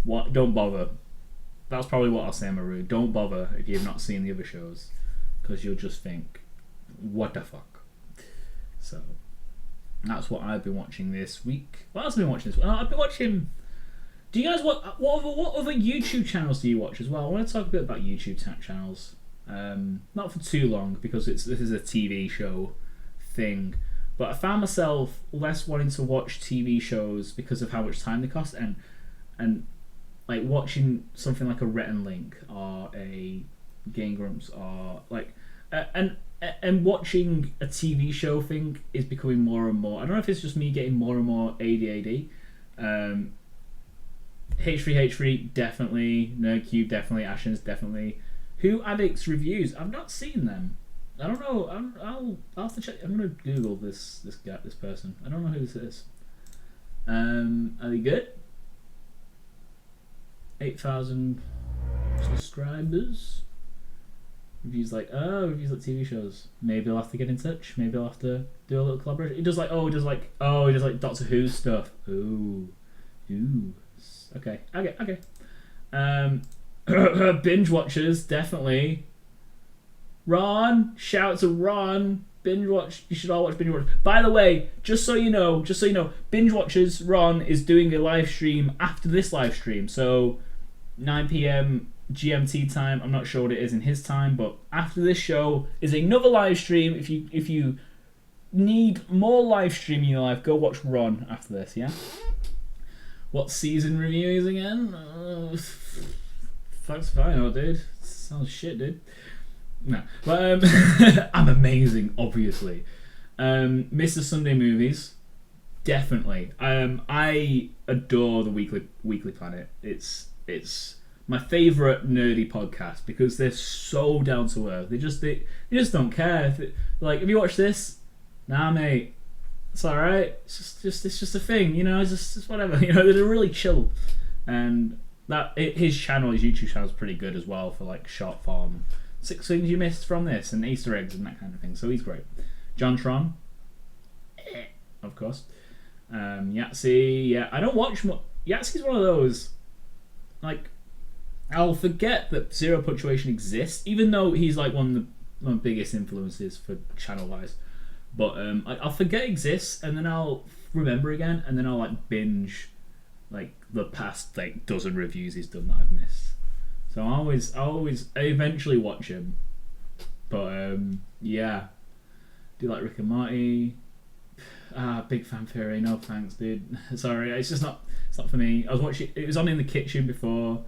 What? Don't bother. That's probably what I'll say, Maru. Don't bother if you've not seen the other shows, because you'll just think, what the fuck. So that's what I've been watching this week. What else have I been watching this week? I've been watching. Do you guys what other YouTube channels do you watch as well? I want to talk a bit about YouTube channels. Not for too long because this is a TV show thing. But I found myself less wanting to watch TV shows because of how much time they cost, and like watching something like a Rhett and Link or a Game Grumps or like and watching a TV show thing is becoming more and more. I don't know if it's just me getting more and more ADHD. H3H3 definitely, Nerdcube definitely, Ashens definitely. Who Addicts reviews? I've not seen them. I don't know. I'll have to check. I'm gonna Google this person. I don't know who this is. Are they good? 8,000 subscribers. Reviews like TV shows. Maybe I'll have to get in touch. Maybe I'll have to do a little collaboration. He does like Doctor Who stuff. Ooh. Okay. Binge watchers definitely. Ron, shout out to Ron. Binge watch. You should all watch Binge Watch. By the way, just so you know, Binge Watchers Ron is doing a live stream after this live stream. So 9 p.m. GMT time. I'm not sure what it is in his time, but after this show is another live stream. If you need more live streaming in your life, go watch Ron after this, yeah? What season review is again? That's fine, oh, dude. Sounds shit, dude. No. But, I'm amazing, obviously. Mr. Sunday Movies. Definitely. I adore the Weekly Planet. It's my favourite nerdy podcast because they're so down to earth. They just don't care. Like, have you watched this? Nah, mate. It's alright. It's just a thing, you know. It's just whatever. You know, they're really chill, and his YouTube channel is pretty good as well for like short form. 6 things you missed from this and Easter eggs and that kind of thing. So he's great. John Tron, of course. Yahtzee, yeah. I don't watch much. Yahtzee's one of those. Like, I'll forget that Zero Punctuation exists, even though he's like one of the biggest influences for channel wise. But I'll forget it exists, and then I'll remember again, and then I'll like binge like the past like dozen reviews he's done that I've missed. So I eventually watch him. But yeah, do you like Rick and Morty? Big fan theory. No thanks, dude. Sorry, it's not for me. I was watching. It was on in the kitchen before,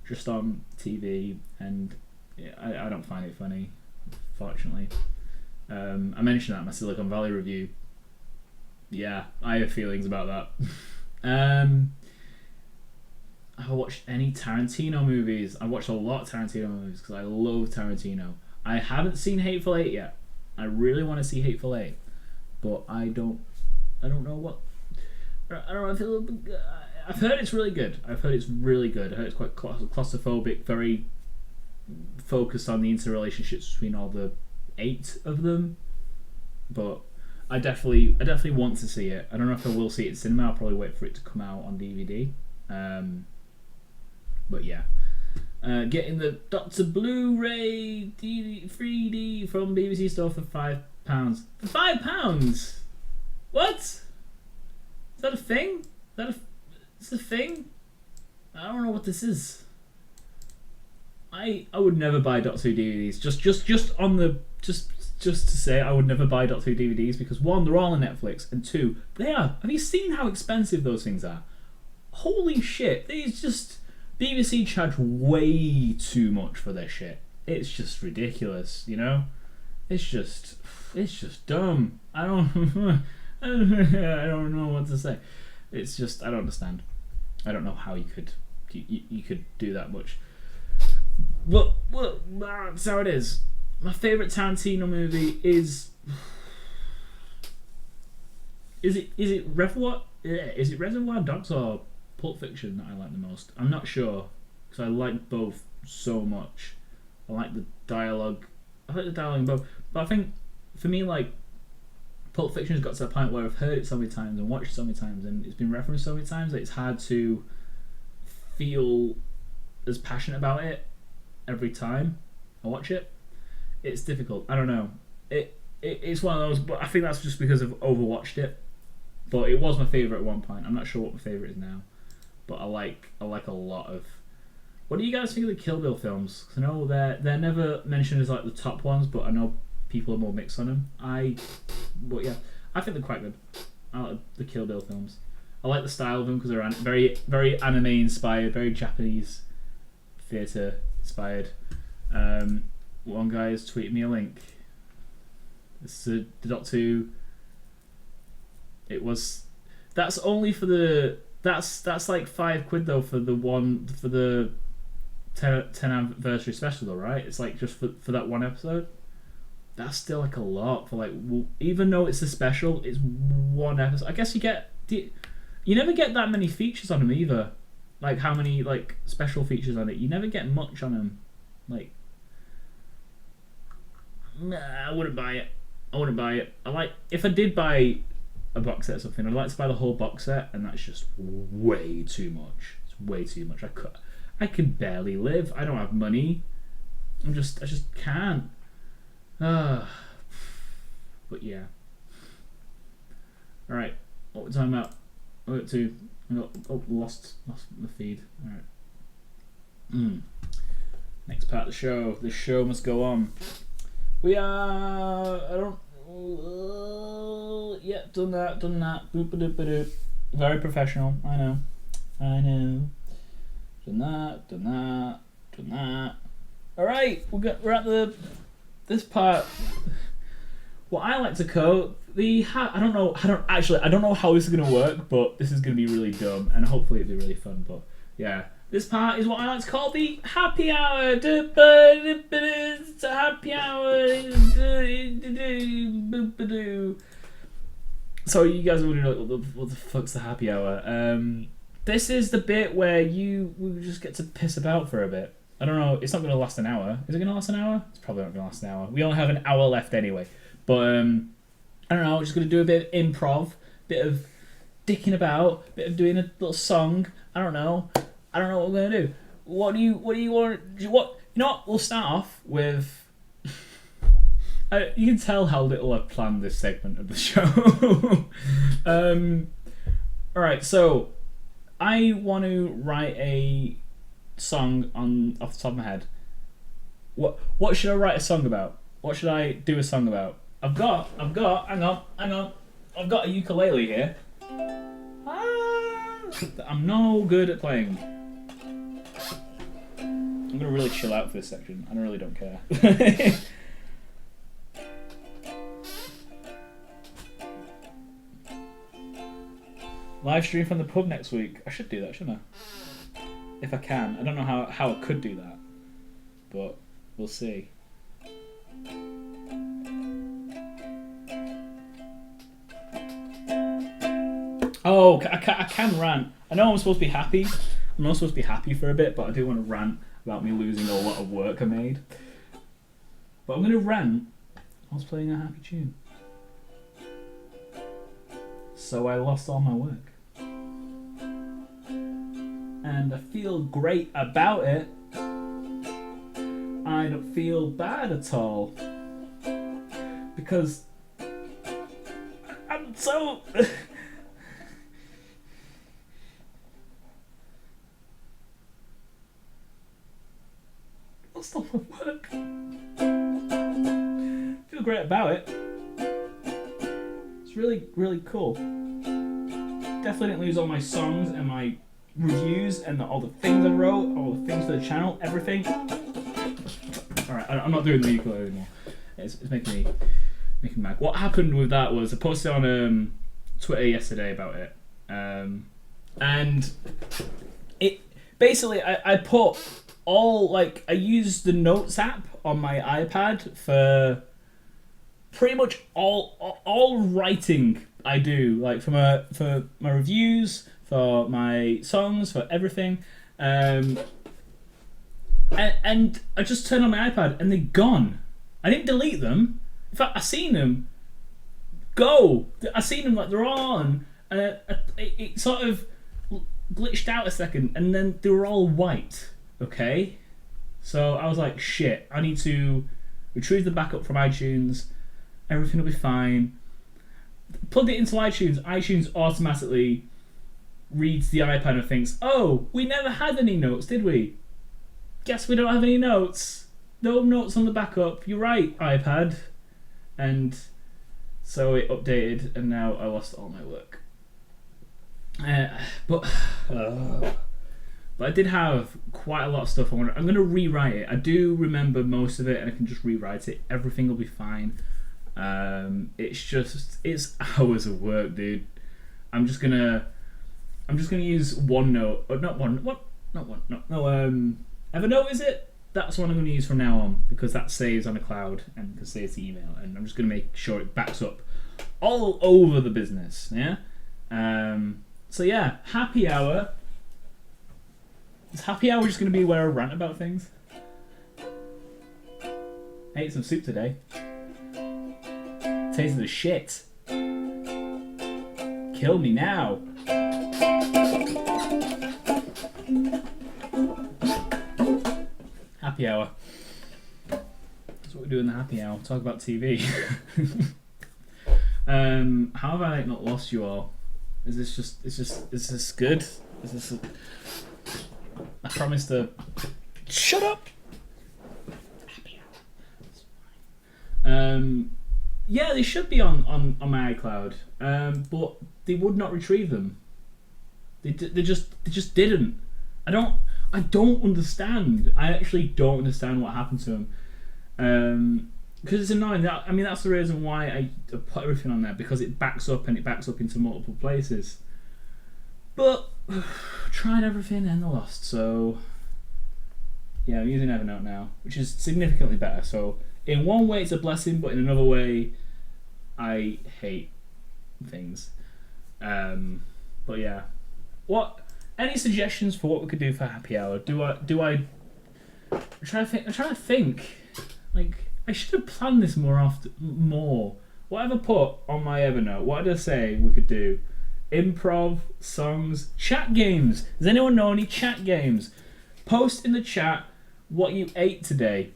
just on TV, and yeah, I don't find it funny, fortunately. I mentioned that in my Silicon Valley review. Yeah, I have feelings about that. I watched any Tarantino movies. I watched a lot of Tarantino movies because I love Tarantino. I haven't seen Hateful Eight yet. I really want to see Hateful Eight, but I don't know what. I don't know. I've heard it's really good. I heard it's quite claustrophobic, very focused on the interrelationships between all the 8 of them. But I definitely want to see it. I don't know if I will see it in cinema. I'll probably wait for it to come out on DVD. But yeah, getting the Doctor Blu-ray 3D from BBC Store for £5. For £5? What? Is that a thing? It's a thing? I don't know what this is. I would never buy Doctor Who DVDs. Just to say, I would never buy Doctor Who DVDs because 1, they're all on Netflix, and 2, they are. Have you seen how expensive those things are? Holy shit! BBC charge way too much for their shit. It's just ridiculous, you know. It's just dumb. I don't know what to say. It's just I don't understand. I don't know how you could do that much. But that's how it is. My favourite Tarantino movie is it Reservoir Dogs or Pulp Fiction that I like the most? I'm not sure because I like both so much. I like the dialogue. I like the dialogue in both, but I think for me, like, Pulp Fiction has got to a point where I've heard it so many times and watched it so many times and it's been referenced so many times that it's hard to feel as passionate about it every time I watch it. It's difficult. I don't know. It's one of those, but I think that's just because I've overwatched it. But it was my favourite at one point. I'm not sure what my favourite is now. But I like a lot of. What do you guys think of the Kill Bill films? 'Cause I know they're never mentioned as like the top ones, but I know people are more mixed on them. But yeah, I think they're quite good. I like the Kill Bill films. I like the style of them because they're very very anime inspired, very Japanese theatre inspired. One guy has tweeted me a link. This is the Doctor Who. It was. That's only for the. That's like £5 though for the 10 anniversary special though, right? It's like just for that one episode. That's still like a lot for like, even though it's a special, it's one episode. I guess you never get that many features on them either. Like how many like special features on it? You never get much on them. Like, nah, I wouldn't buy it. I like if I did buy a box set or something, I'd like to buy the whole box set, and that's just way too much. It's way too much. I can barely live. I don't have money. I just can't. But yeah. All right, what we're talking about? I got to. Lost the feed. All right. Next part of the show. The show must go on. We are. I don't. Yeah, done that. Boop-a-doop-a-doop. Very professional. I know. Done that. All right, we're at this part. What I like to call I don't know how this is gonna work, but this is gonna be really dumb, and hopefully it'll be really fun. But yeah, this part is what I like to call the happy hour. It's a happy hour. So you guys are wondering what the fuck's the happy hour? This is the bit where we just get to piss about for a bit. I don't know. It's not going to last an hour. Is it going to last an hour? It's probably not going to last an hour. We only have an hour left anyway. But I don't know. We're just going to do a bit of improv, bit of dicking about, bit of doing a little song. I don't know what we're going to do. What do you want? You know what? We'll start off with. You can tell how little I've planned this segment of the show. All right, so I want to write a song off the top of my head. What should I write a song about? What should I do a song about? I've got. Hang on. I've got a ukulele here. I'm no good at playing. I'm gonna really chill out for this section. I really don't care. Live stream from the pub next week. I should do that, shouldn't I? If I can. I don't know how I could do that. But we'll see. Oh, I can rant. I know I'm supposed to be happy. I'm not supposed to be happy for a bit, but I do want to rant about me losing a lot of work I made. But I'm going to rant whilst playing a happy tune. So I lost all my work. And I feel great about it. I don't feel bad at all. Because I'm so... lost all my work. Feel great about it. It's really, really cool. Definitely didn't lose all my songs and my reviews and all the things I wrote, all the things for the channel, everything. Alright, I'm not doing the ukulele anymore. It's making me mad. What happened with that was I posted on Twitter yesterday about it. And it basically I put I used the Notes app on my iPad for pretty much all writing I do, like for my reviews, for my songs, for everything, and I just turned on my iPad and they're gone. I didn't delete them. In fact, I seen them go. I seen them like they're on, and it sort of glitched out a second, and then they were all white. Okay, so I was like, shit. I need to retrieve the backup from iTunes. Everything will be fine. Plugged it into iTunes. iTunes automatically reads the iPad and thinks, oh, we never had any notes, did we? Guess we don't have any notes. No notes on the backup. You're right, iPad. And so it updated, and now I lost all my work. But I did have quite a lot of stuff. I'm going to rewrite it. I do remember most of it, and I can just rewrite it. Everything will be fine. It's hours of work, dude. I'm just gonna use OneNote. Evernote, is it? That's what I'm gonna use from now on, because that saves on a cloud and can save the email, and I'm just gonna make sure it backs up all over the business. Yeah. So yeah, happy hour. Is happy hour just gonna be where I rant about things? I ate some soup today. Tastes the shit. Kill me now. Happy hour. That's what we do in the happy hour. Talk about TV. How have I not lost you all? Is this good? I promise to shut up. Happy hour. That's fine. Yeah, they should be on my iCloud, but they would not retrieve them. They just didn't. I don't understand. I actually don't understand what happened to them. Because it's annoying. That's the reason why I put everything on there, because it backs up and it backs up into multiple places. But tried everything and lost. So yeah, I'm using Evernote now, which is significantly better. So in one way it's a blessing, but in another way I hate things. But yeah, any suggestions for what we could do for happy hour? I'm trying to think. Like, I should have planned this more. What have I put on my Evernote? What did I say we could do? Improv, songs, chat games. Does anyone know any chat games? Post in the chat what you ate today.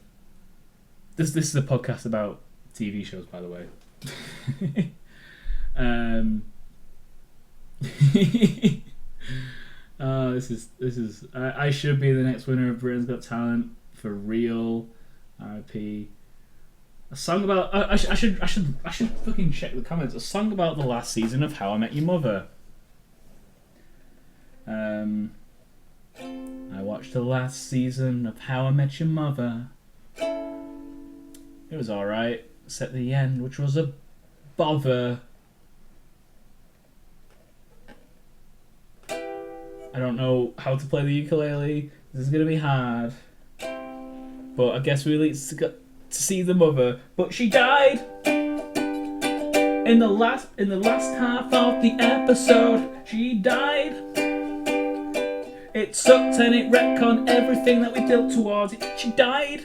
This is a podcast about TV shows, by the way. This is. I should be the next winner of Britain's Got Talent for real. R.I.P. A song about. I should fucking check the comments. A song about the last season of How I Met Your Mother. I watched the last season of How I Met Your Mother. It was alright, except the end, which was a bother. I don't know how to play the ukulele. This is gonna be hard. But I guess we at least got to see the mother. But she died in the last half of the episode. She died. It sucked and it wrecked on everything that we built towards it. She died.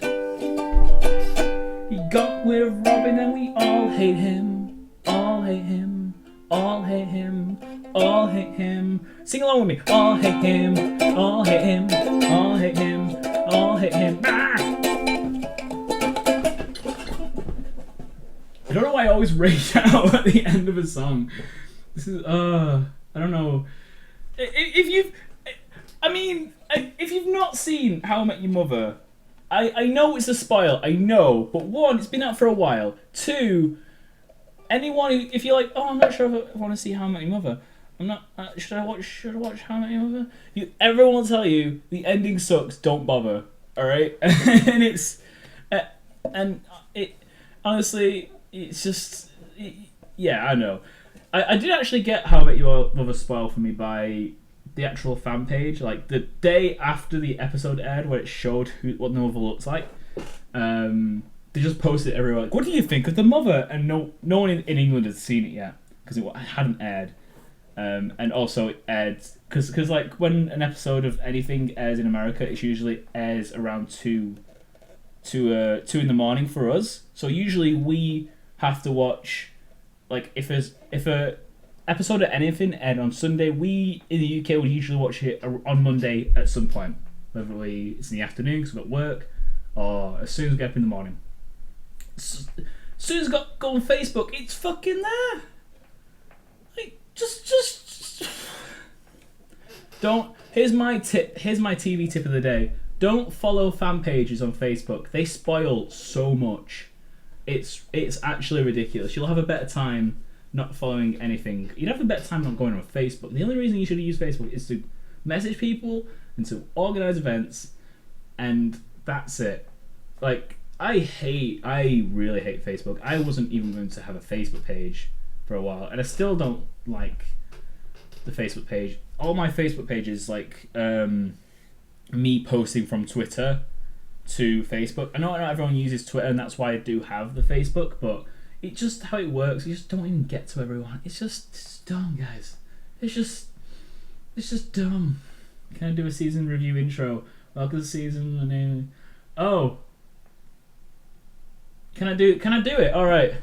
He got with Robin and we all hate him. All hate him. All hate him. All hate him. Sing along with me. All hate him. All hate him. All hate him. All hate him. Ah! I don't know why I always rage out at the end of a song. This is I don't know. If you've not seen How I Met Your Mother, I know it's a spoil, I know, but one, it's been out for a while. Two, if you're like, oh, I'm not sure if I want to see How I Met Your Mother, I'm not. Should I watch How I Met Your Mother? Everyone will tell you the ending sucks. Don't bother. All right, and it honestly, it's just yeah. I know. I did actually get How I Met Your Mother spoiled for me by the actual fan page, like the day after the episode aired, where it showed what the mother looks like. They just posted it everywhere. Like, what do you think of the mother? And no one in England had seen it yet because it hadn't aired. And also it aired because like when an episode of anything airs in America, it usually airs around 2 in the morning for us. So usually we have to watch, like if a episode of anything aired on Sunday, we in the UK would usually watch it on Monday at some point, whether it's in the afternoon because we've got work, or as soon as we get up in the morning. As soon as I go on Facebook, it's fucking there. Like, just don't. Here's my tip. Here's my TV tip of the day. Don't follow fan pages on Facebook. They spoil so much. It's actually ridiculous. You'll have a better time not following anything. You'd have a better time not going on Facebook. The only reason you should use Facebook is to message people and to organise events, and that's it. Like, I really hate Facebook. I wasn't even going to have a Facebook page for a while, and I still don't like the Facebook page. All my Facebook pages, like me posting from Twitter to Facebook. I know not everyone uses Twitter, and that's why I do have the Facebook, but it's just how it works. You just don't even get to everyone. It's dumb, guys. It's just dumb. Can I do a season review intro? Welcome to season. My name. Oh. Can I do it? All right.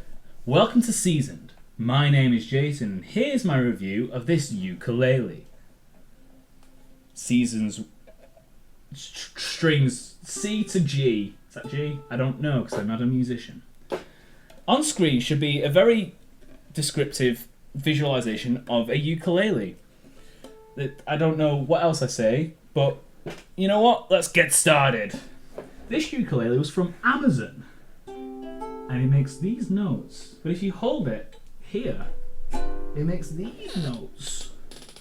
Welcome to Seasoned. My name is Jason, and here's my review of this ukulele. Seasons strings C to G. Is that G? I don't know because I'm not a musician. On screen should be a very descriptive visualization of a ukulele. I don't know what else I say, but you know what? Let's get started. This ukulele was from Amazon. and it makes these notes. But if you hold it here, it makes these notes.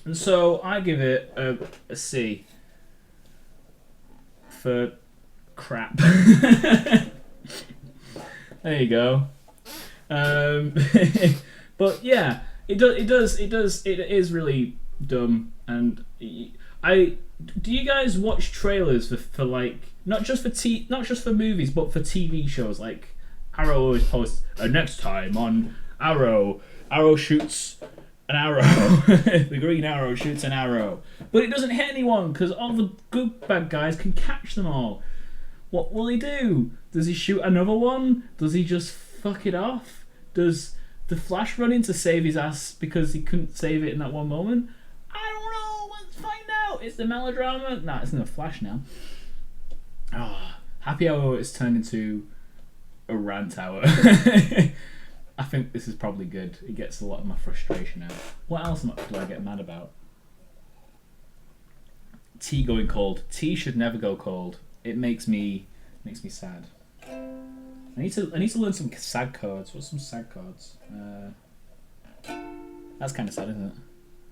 And so I give it a C for crap. There you go. But yeah, it is really dumb. And do you guys watch trailers for like not just for movies but for TV shows? Like Arrow always posts next time on Arrow shoots an arrow. The Green Arrow shoots an arrow, but it doesn't hit anyone because all the good bad guys can catch them all. What will he do? Does he shoot another one? Does he just fuck it off? Does the Flash run in to save his ass because he couldn't save it in that one moment? I don't know. Let's find out. It's the melodrama. Nah, it's in the Flash now. Happy Hour is turned into a rant hour. I think this is probably good. It gets a lot of my frustration out. What else do I get mad about? Tea going cold. Tea should never go cold. It makes me sad. I need to learn some SAG cards. What's some SAG cards? That's kind of sad, isn't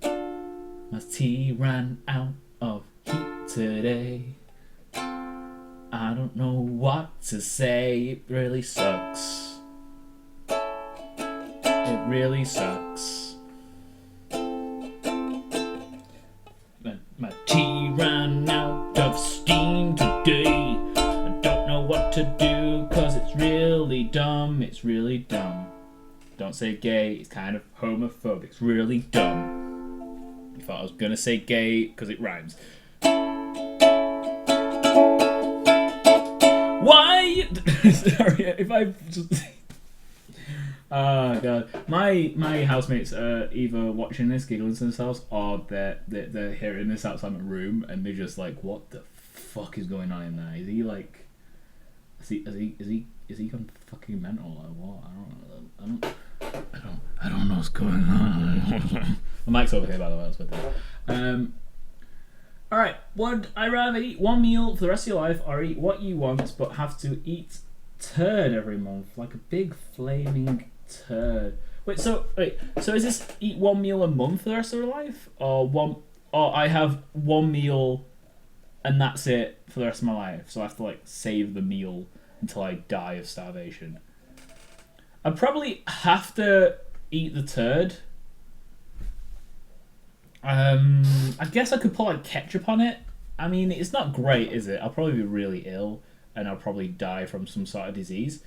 it? My tea ran out of heat today. I don't know what to say. It really sucks. It really sucks. My tea ran out of steam today. I don't know what to do, cause it's really dumb. It's really dumb. Don't say gay, it's kind of homophobic. It's really dumb. I thought I was gonna say gay, cause it rhymes. Why? Sorry, if I just... Oh god, my housemates are either watching this, giggling to themselves, or they're hearing this outside my room, and they're just like, "What the fuck is going on in there? Is he like, is he gone fucking mental or what? I don't know what's going on." My mic's over here, by the way. That's what it. All right. Would I rather eat one meal for the rest of your life, or eat what you want but have to eat turd every month, like a big flaming turd? So is this eat one meal a month for the rest of your life, or I have one meal and that's it for the rest of my life, so I have to like save the meal until I die of starvation? I'd probably have to eat the turd. I guess I could put like ketchup on it. I mean, it's not great, is it? I'll probably be really ill and I'll probably die from some sort of disease.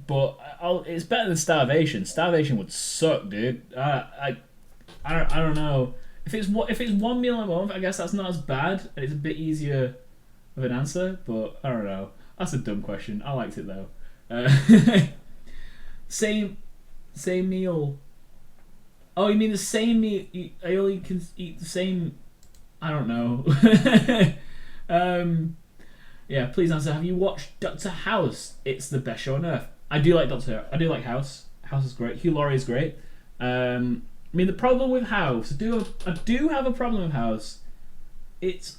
But it's better than starvation. Starvation would suck, dude. I don't know. If it's one meal a month, I guess that's not as bad. It's a bit easier of an answer, but I don't know. That's a dumb question. I liked it though. Same meal. Oh, you mean the same meal? I only can eat the same. I don't know. Yeah, please answer. Have you watched Doctor House? It's the best show on earth. I do like Doctor. I do like House. House is great. Hugh Laurie is great. I mean, the problem with House, I do have a problem with House. It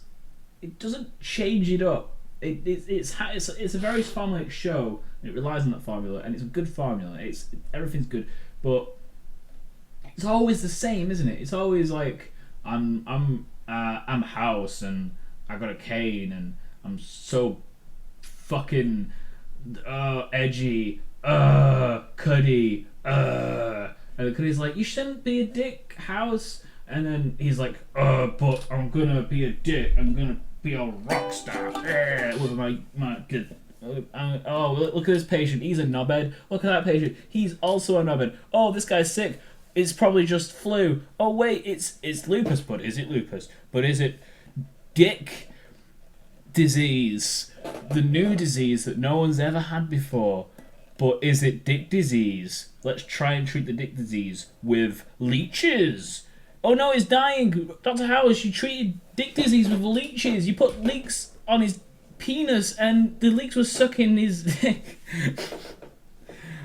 doesn't change it up. It's a very formulaic show. It relies on that formula, and it's a good formula. Everything's good, but it's always the same, isn't it? It's always like I'm House, and I got a cane, and I'm so fucking edgy, Cuddy, and the Cuddy's like, you shouldn't be a dick, House, and then he's like, but I'm gonna be a dick. I'm gonna be a rock star with my good. Oh, look at this patient. He's a knobhead. Look at that patient. He's also a knobhead. Oh, this guy's sick. It's probably just flu. Oh wait, it's lupus. But is it lupus? But is it dick disease? The new disease that no one's ever had before. But is it dick disease? Let's try and treat the dick disease with leeches. Oh no, he's dying. Dr. House, you treated dick disease with leeches. You put leeks on his penis and the leeks were sucking his dick.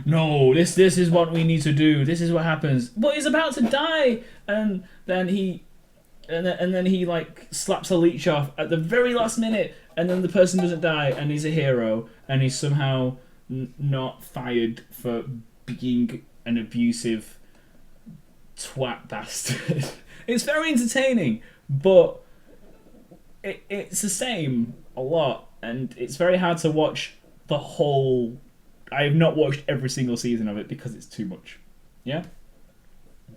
No, this is what we need to do. This is what happens. But he's about to die, and then he like slaps a leech off at the very last minute, and then the person doesn't die, and he's a hero, and he's somehow not fired for being an abusive twat bastard. It's very entertaining, but it's the same a lot, and it's very hard to watch the whole. I have not watched every single season of it because it's too much. Yeah.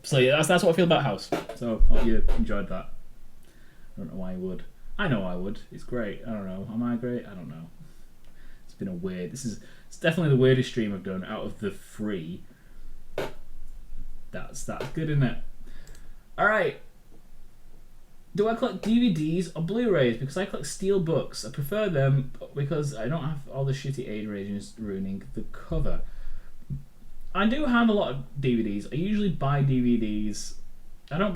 So yeah, that's what I feel about House. So hope you enjoyed that. I don't know why you would. I know I would. It's great. I don't know. Am I great? I don't know. It's been a weird. It's definitely the weirdest stream I've done out of the 3. That's good, isn't it? All right. Do I collect DVDs or Blu-rays? Because I collect steel books. I prefer them because I don't have all the shitty age ratings ruining the cover. I do have a lot of DVDs. I usually buy DVDs. I don't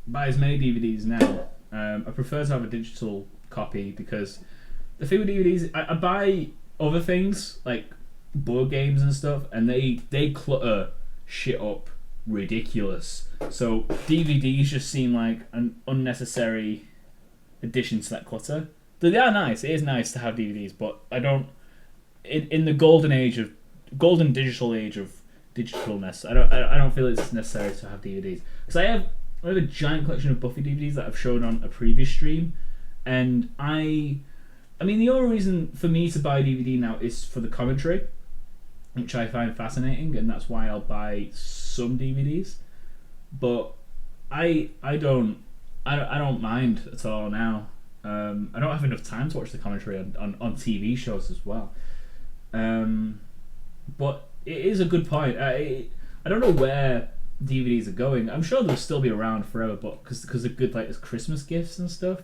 buy as many DVDs now. I prefer to have a digital copy because the thing with DVDs, I buy other things like board games and stuff, and they clutter shit up ridiculous. So DVDs just seem like an unnecessary addition to that clutter. They are nice. It is nice to have DVDs, but I don't. In the golden digital age of digitalness, I don't feel it's necessary to have DVDs because I have a giant collection of Buffy DVDs that I've shown on a previous stream, and I mean the only reason for me to buy a DVD now is for the commentary, which I find fascinating, and that's why I'll buy some DVDs. But I don't mind at all now. I don't have enough time to watch the commentary on TV shows as well. But it is a good point. I don't know where DVDs are going. I'm sure they'll still be around forever, but because they're good like as Christmas gifts and stuff.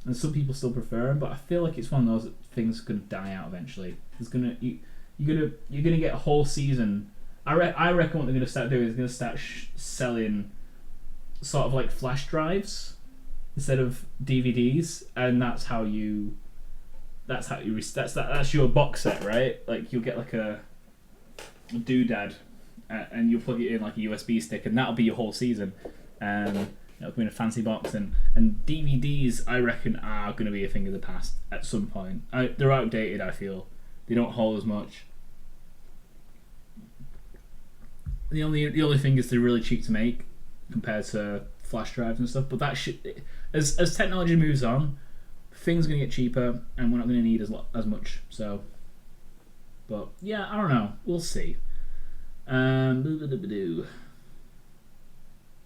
And some people still prefer them. But I feel like it's one of those things that's gonna die out eventually. You're gonna get a whole season. I reckon what they're gonna start doing is gonna start selling sort of like flash drives instead of DVDs, and that's your box set, right? Like you'll get like a doodad, and you'll plug it in like a USB stick, and that'll be your whole season. It'll be in a fancy box, and DVDs I reckon are going to be a thing of the past at some point. They're outdated. I feel they don't hold as much. The only thing is they're really cheap to make compared to flash drives and stuff. But that shit, as technology moves on, things are going to get cheaper, and we're not going to need as much. So, but yeah, I don't know. We'll see.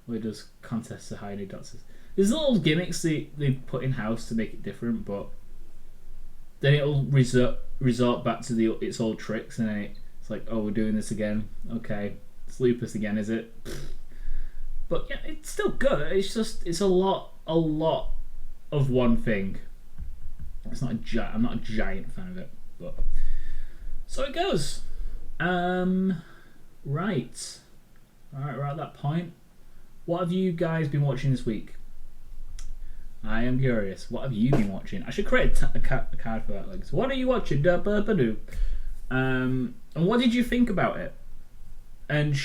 Where does contests to hire new doctors? There's little gimmicks they put in house to make it different, but then it'll resort back to its old tricks, and then it's like, oh, we're doing this again. Okay, it's lupus again, is it? But yeah, it's still good. It's a lot of one thing. I'm not a giant fan of it, but so it goes. Right. Alright, we're at that point. What have you guys been watching this week? I am curious. What have you been watching? I should create a card for that. Like, so what are you watching? And what did you think about it? And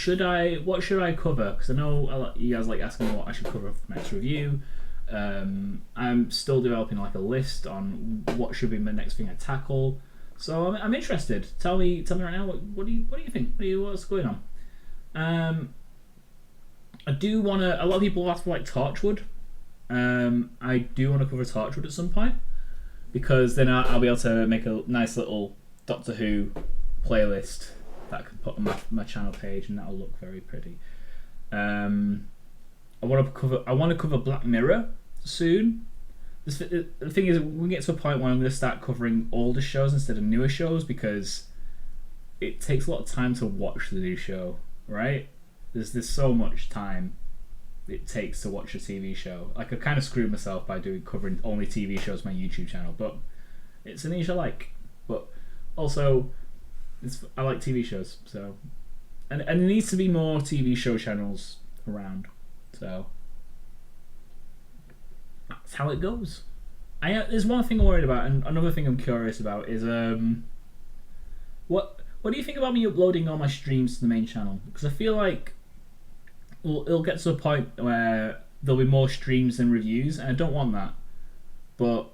what should I cover? Because I know you guys like asking me what I should cover for next review. I'm still developing like a list on what should be my next thing I tackle. So I'm interested. Tell me right now. What do you think? What's going on? I do want to. A lot of people ask for like Torchwood. I do want to cover Torchwood at some point because then I'll be able to make a nice little Doctor Who playlist that I can put on my channel page, and that'll look very pretty. I want to cover Black Mirror soon. The thing is, we get to a point where I'm going to start covering older shows instead of newer shows because it takes a lot of time to watch the new show, right? There's so much time it takes to watch a TV show. Like I kind of screwed myself by covering only TV shows on my YouTube channel, but it's a niche I like. But also, I like TV shows, so and there needs to be more TV show channels around. So that's how it goes. There's one thing I'm worried about, and another thing I'm curious about is what do you think about me uploading all my streams to the main channel? Because I feel like it'll get to a point where there'll be more streams than reviews, and I don't want that. But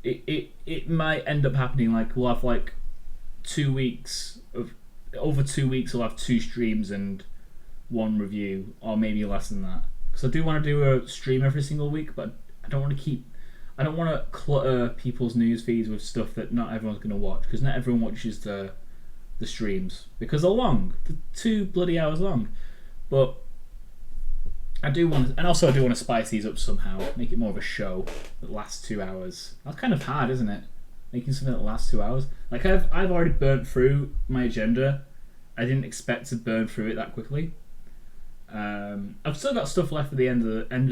it might end up happening. Like we'll have like 2 weeks of over 2 weeks. I'll have 2 streams and 1 review, or maybe less than that. Because I do want to do a stream every single week, but I don't want to clutter people's news feeds with stuff that not everyone's going to watch, because not everyone watches the streams because they're long. They're 2 bloody hours long. But I do want to, and also I do want to spice these up somehow, make it more of a show that lasts 2 hours. That's kind of hard, isn't it? Making something that lasts 2 hours. Like I've already burnt through my agenda. I didn't expect to burn through it that quickly. I've still got stuff left at the end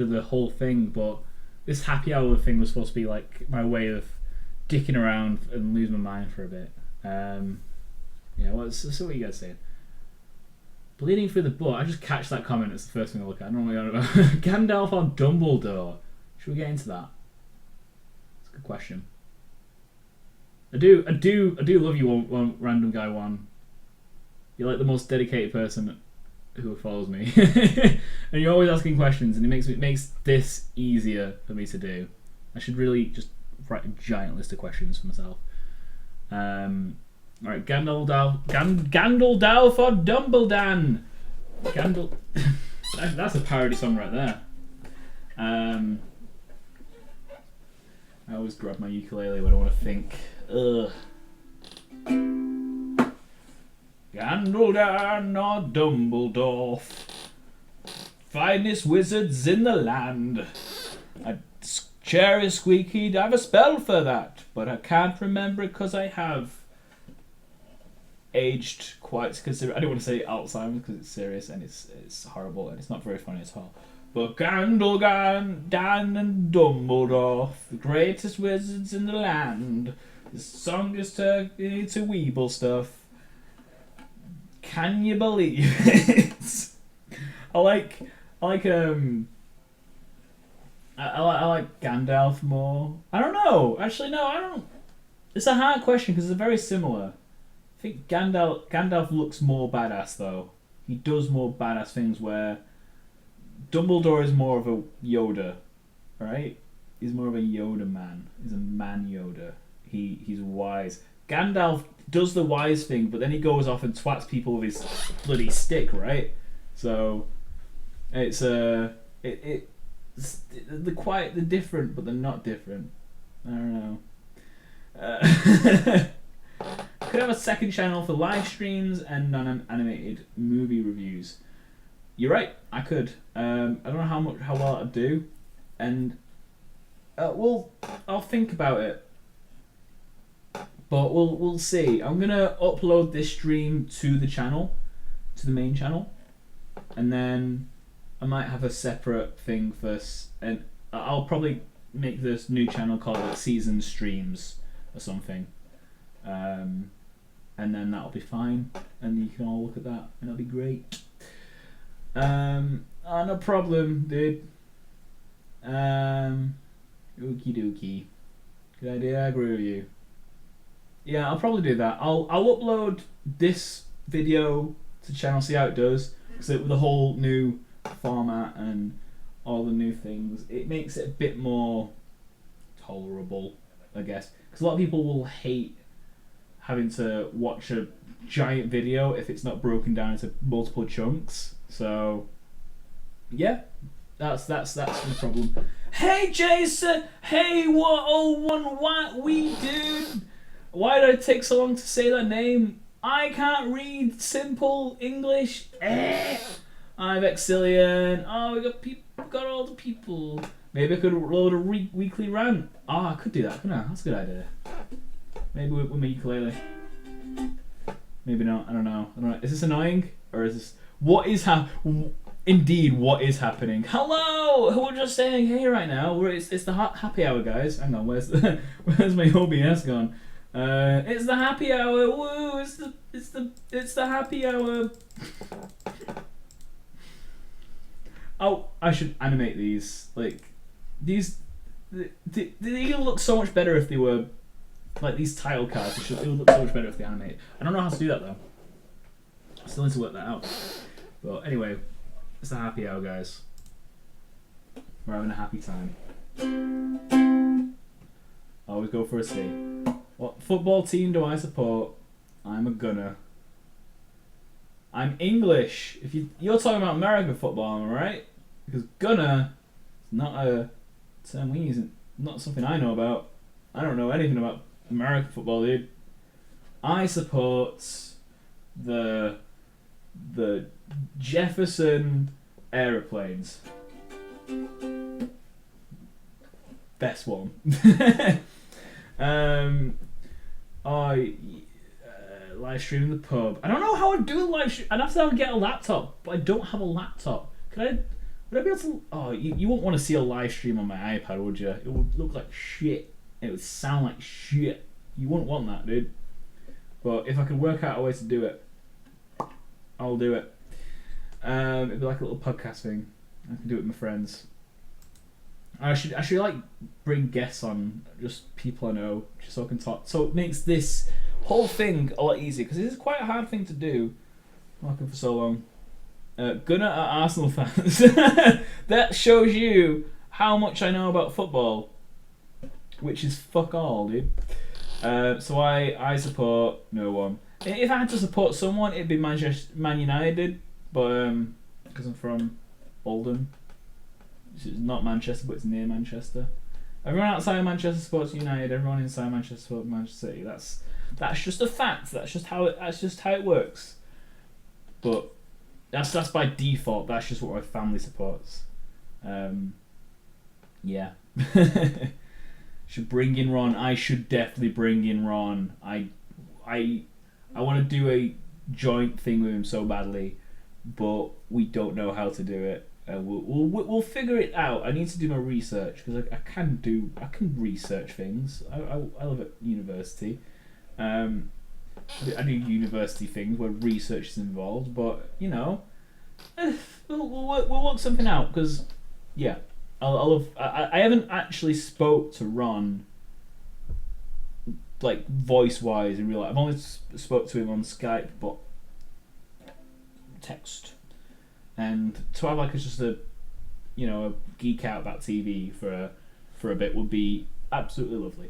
of the whole thing, but this happy hour thing was supposed to be like my way of dicking around and lose my mind for a bit. Yeah, let's see what you guys saying. Bleeding through the butt. I just catch that comment. It's the first thing I look at. I don't know what you're on about. Gandalf or Dumbledore? Should we get into that? It's a good question. I do love you, one random guy. You're like the most dedicated person who follows me, and you're always asking questions, and it makes this easier for me to do. I should really just write a giant list of questions for myself. All right, Gandalf or Dumbledore? That's a parody song right there. I always grab my ukulele when I want to think. Ugh. Gandalf or Dumbledore, finest wizards in the land. A chair is squeaky, I have a spell for that, but I can't remember it because I have aged quite considerably. I don't want to say Alzheimer's because it's serious and it's horrible and it's not very funny at all. But Gandalf, Dan and Dumbledore, the greatest wizards in the land. The song is to Weeble stuff. Can you believe it? I like Gandalf more. I don't know. Actually, no, I don't. It's a hard question because they're very similar. I think Gandalf looks more badass though. He does more badass things where Dumbledore is more of a Yoda, right? He's more of a Yoda man. He's a man Yoda. He's wise. Gandalf does the wise thing, but then he goes off and twats people with his bloody stick, right? So it's they're different, but they're not different. I don't know. Could have a second channel for live streams and non-animated movie reviews. You're right, I could. I don't know how well I'd do, and I'll think about it. But we'll see. I'm gonna upload this stream to the channel, to the main channel, and then I might have a separate thing first, and I'll probably make this new channel called like Season Streams or something, and then that'll be fine, and you can all look at that, and it'll be great. No problem, dude. Okie dokie. Good idea. I agree with you. Yeah, I'll probably do that. I'll upload this video to the channel, see how it does, because with the whole new format and all the new things, it makes it a bit more tolerable, I guess. Because a lot of people will hate having to watch a giant video if it's not broken down into multiple chunks. So, yeah, that's no problem. Hey, Jason! Hey, what we dude! Why did it take so long to say that name? I can't read simple English. I'm Exilian. Oh, we got all the people. Maybe I could load a weekly rant. I could do that, couldn't I? That's a good idea. Maybe with my ukulele. Maybe not. I don't know. Is this annoying? Or is this... What is what is happening? Hello! We're just saying hey right now. It's the happy hour, guys. Hang on, where's my OBS gone? It's the happy hour. Woo! It's the happy hour. Oh, I should animate these. Like these, they look so much better if they were like these title cards. It would look so much better if they animate. I don't know how to do that though. I still need to work that out. But anyway, it's the happy hour, guys. We're having a happy time. Always go for a C. What football team do I support? I'm a gunner. I'm English. If you're talking about American football, am I right? Because gunner is not a term we use. Not something I know about. I don't know anything about American football, dude. I support the Jefferson aeroplanes. Best one. Live stream in the pub. I don't know how I'd do a live stream. I'd have to get a laptop, but I don't have a laptop. Would I be able to? Oh, you wouldn't want to see a live stream on my iPad, would you? It would look like shit. It would sound like shit. You wouldn't want that, dude. But if I could work out a way to do it, I'll do it. It'd be like a little podcast thing. I can do it with my friends. I should like bring guests on, just people I know, just so I can talk. So it makes this whole thing a lot easier, because this is quite a hard thing to do. Working for so long. Gunner are Arsenal fans. That shows you how much I know about football, which is fuck all, dude. So I support no one. If I had to support someone, it'd be Man United, but because I'm from Oldham. It's not Manchester, but it's near Manchester. Everyone outside of Manchester supports United. Everyone inside Manchester supports Manchester City. That's just a fact. That's just how it works. But that's by default. That's just what my family supports. Yeah. Should bring in Ron. I should definitely bring in Ron. I want to do a joint thing with him so badly, but we don't know how to do it. We'll figure it out. I need to do my research, because I can research things. I live at university. I do university things where research is involved, but you know, we'll work something out. Because yeah, I haven't actually spoke to Ron like voice wise in real life. I've only spoke to him on Skype, but text. And to have like just a geek out about TV for a bit would be absolutely lovely.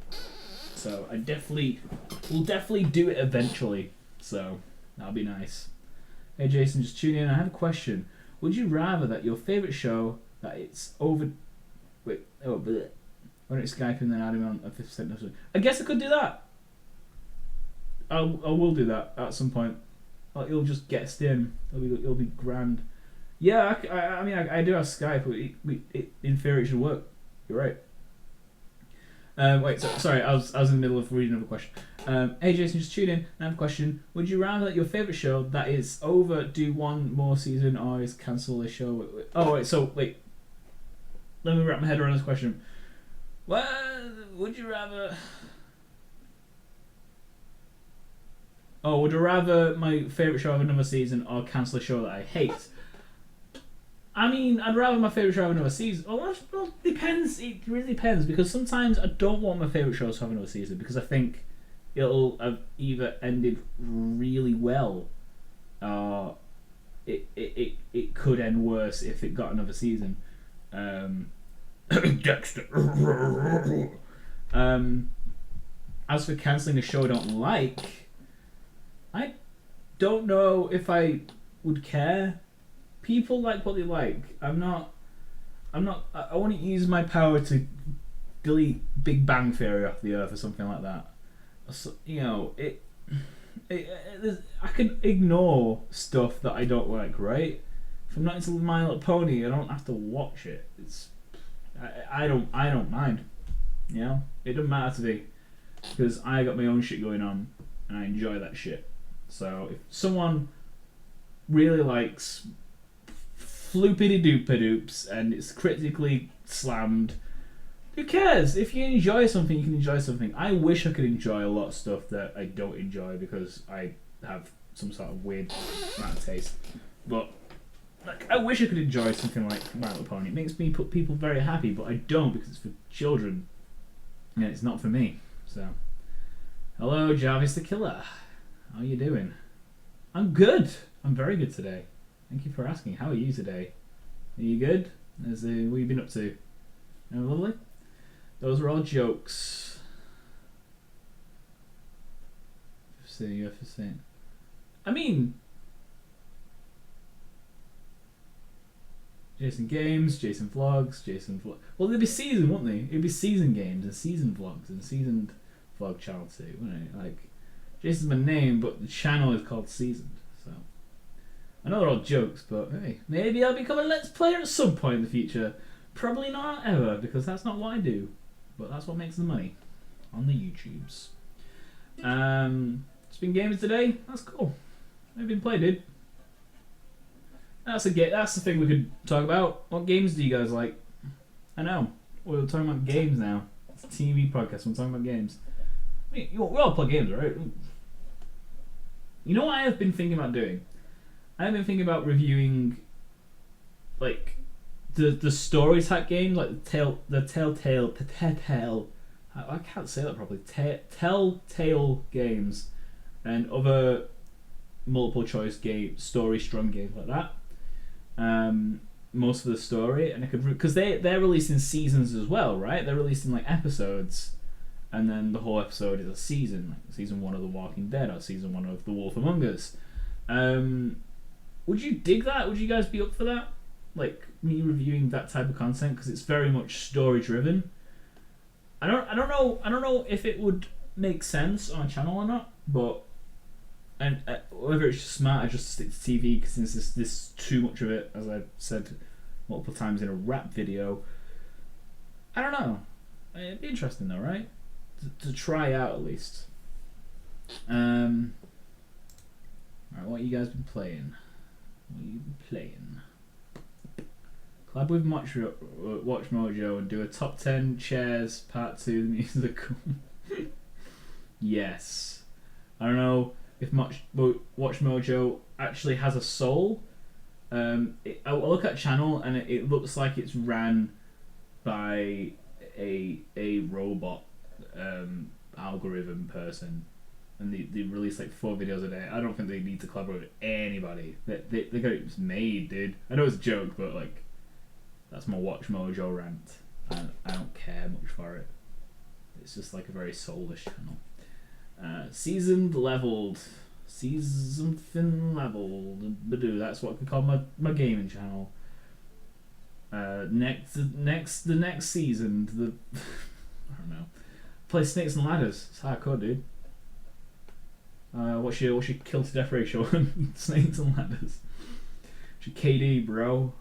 So we'll definitely do it eventually. So that'll be nice. Hey Jason, just tune in. I have a question. Would you rather that your favourite show that it's over? Wait, bleh. Why don't you Skype and then add him on a 50% episode? I guess I could do that. I will do that at some point. Like, you'll just guest in. It'll be grand. Yeah, I mean, I do have Skype, but in theory it should work. You're right. Sorry, I was in the middle of reading another question. Hey Jason, just tune in. I have a question. Would you rather that your favourite show that is over do one more season, or is cancel the show? Wait. Let me wrap my head around this question. Well, would you rather... Oh, would you rather my favourite show have another season, or cancel a show that I hate? I mean, I'd rather my favourite show have another season. Well, it depends. It really depends, because sometimes I don't want my favourite shows to have another season, because I think it'll have either ended really well, or it could end worse if it got another season. Dexter. As for cancelling a show I don't like, I don't know if I would care. People like what they like. I want to use my power to delete Big Bang Theory off the earth or something like that. So, I can ignore stuff that I don't like, right? If I'm not into My Little Pony, I don't have to watch it. I don't mind. You know, it doesn't matter to me, because I got my own shit going on and I enjoy that shit. So if someone really likes floopity doopa doops and it's critically slammed, who cares? If you enjoy something, you can enjoy something. I wish I could enjoy a lot of stuff that I don't enjoy, because I have some sort of weird amount of taste. But like, I wish I could enjoy something like My Little Pony. It makes me put people very happy, but I don't, because it's for children and it's not for me. So, hello, Jarvis the Killer. How are you doing? I'm good. I'm very good today. Thank you for asking. How are you today? Are you good? What have you been up to? Oh, lovely. Those are all jokes. UFC. I mean, Jason Games, Jason Vlogs, Well, they'd be season, wouldn't they? It'd be season games and season vlogs and seasoned vlog channel too, wouldn't it? Like, Jason's my name, but the channel is called Seasoned. So I know they're all jokes, but hey, maybe I'll become a Let's Player at some point in the future. Probably not ever, because that's not what I do. But that's what makes the money on the YouTubes. It's been games today. That's cool. I've been playing, dude. That's the thing we could talk about. What games do you guys like? I know we're talking about games now. It's a TV podcast. We're talking about games. I mean, we all play games, right? You know what I have been thinking about doing? I have been thinking about reviewing, like, the story type games, like the Telltale. I can't say that properly. Telltale games and other multiple choice game story strong games like that. Most of the story, and I could, because they're releasing seasons as well, right? They're releasing like episodes, and then the whole episode is a season, like season 1 of The Walking Dead or season 1 of The Wolf Among Us. Would you dig that? Would you guys be up for that? Like me reviewing that type of content, because it's very much story driven. I don't know if it would make sense on a channel or not, but and whether it's just smarter just to stick to TV, because since this too much of it, as I've said multiple times in a rap video. I don't know. It'd be interesting though, right? To try out at least. Alright, what you guys been playing? Collab with Watch Mojo and do a top 10 chairs part 2 the musical. Yes. I don't know if Watch Mojo actually has a soul. I look at a channel and it looks like it's ran by a robot algorithm person, and they release like 4 videos a day. I don't think they need to collaborate with anybody. They got it made, dude. I know it's a joke, but like, that's my Watch Mojo rant. I don't care much for it. It's just like a very soulless channel. Seasoned leveled. That's what I could call my gaming channel. The next season, I don't know. Play Snakes and Ladders. It's hardcore, dude. What's your kill to death ratio on Snakes and Ladders? What's your KD, bro?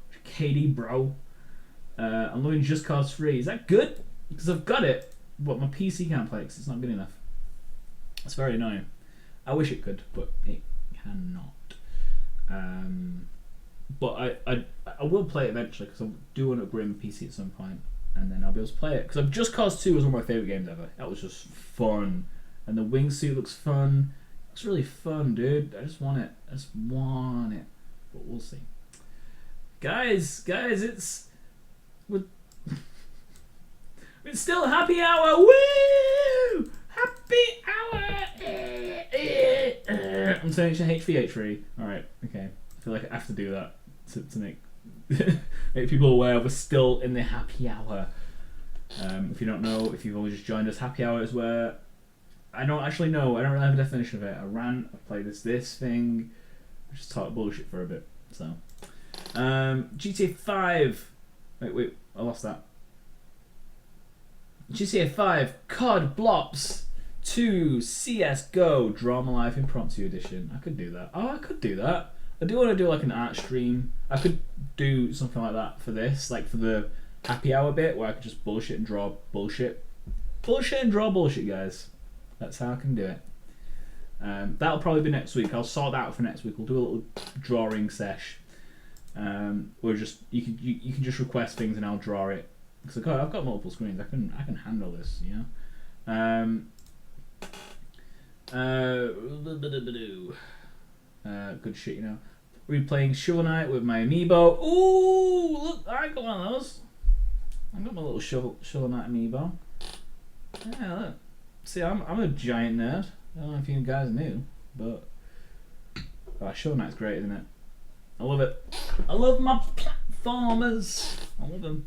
I'm loving Just Cause 3. Is that good? Because I've got it, but my PC can't play it because it's not good enough. It's very annoying. I wish it could, but it cannot. But I will play it eventually, because I do want to upgrade my PC at some point, and then I'll be able to play it. Because Just Cause 2 was one of my favourite games ever. That was just fun. And the wingsuit looks fun. It's really fun, dude. I just want it. But we'll see. Guys, it's still happy hour. Woo! Happy hour. I'm saying it's HVH3. Alright, okay. I feel like I have to do that to make make people aware we're still in the happy hour. If you don't know, if you've only just joined us, happy hour is where I don't actually know. I don't really have a definition of it. I rant, I play this thing, I just talk bullshit for a bit. So, GTA 5. Wait, I lost that. GTA 5 COD Blops 2 CS:GO Drama Life Impromptu Edition. I could do that. I could do that. I do want to do like an art stream. I could do something like that for this, like for the happy hour bit, where I could just bullshit and draw bullshit. Bullshit and draw bullshit, guys. That's how I can do it. That'll probably be next week. I'll sort that out for next week. We'll do a little drawing sesh. Or just you can just request things and I'll draw it. Because I've got multiple screens. I can handle this, you know. Good shit, you know. Replaying Shovel Knight with my amiibo. Ooh, look, I got one of those. I got my little Shovel Knight amiibo. Yeah, look. See, I'm a giant nerd. I don't know if you guys knew, but Shovel Knight's great, isn't it? I love it. I love my platformers. I love them.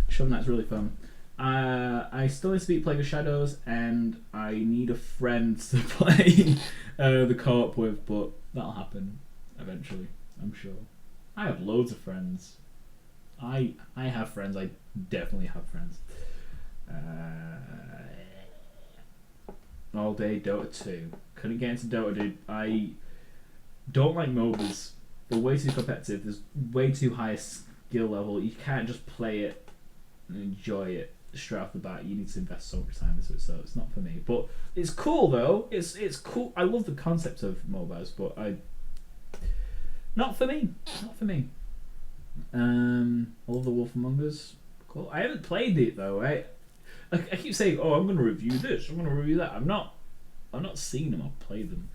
Shovel Knight's really fun. I still need to beat Plague of Shadows, and I need a friend to play the co-op with, but that'll happen eventually, I'm sure. I have loads of friends. I have friends. I definitely have friends. All day Dota 2. Couldn't get into Dota, dude. I don't like MOBAs. They're way too competitive. There's way too high a skill level. You can't just play it and enjoy it straight off the bat. You need to invest so much time into it, so it's not for me. But it's cool though. It's cool. I love the concept of MOBAs, but not for me. Not for me. I love the Wolf Among Us. Cool. I haven't played it though. I keep saying, oh, I'm going to review this. I'm going to review that. I've not seen them. I've played them.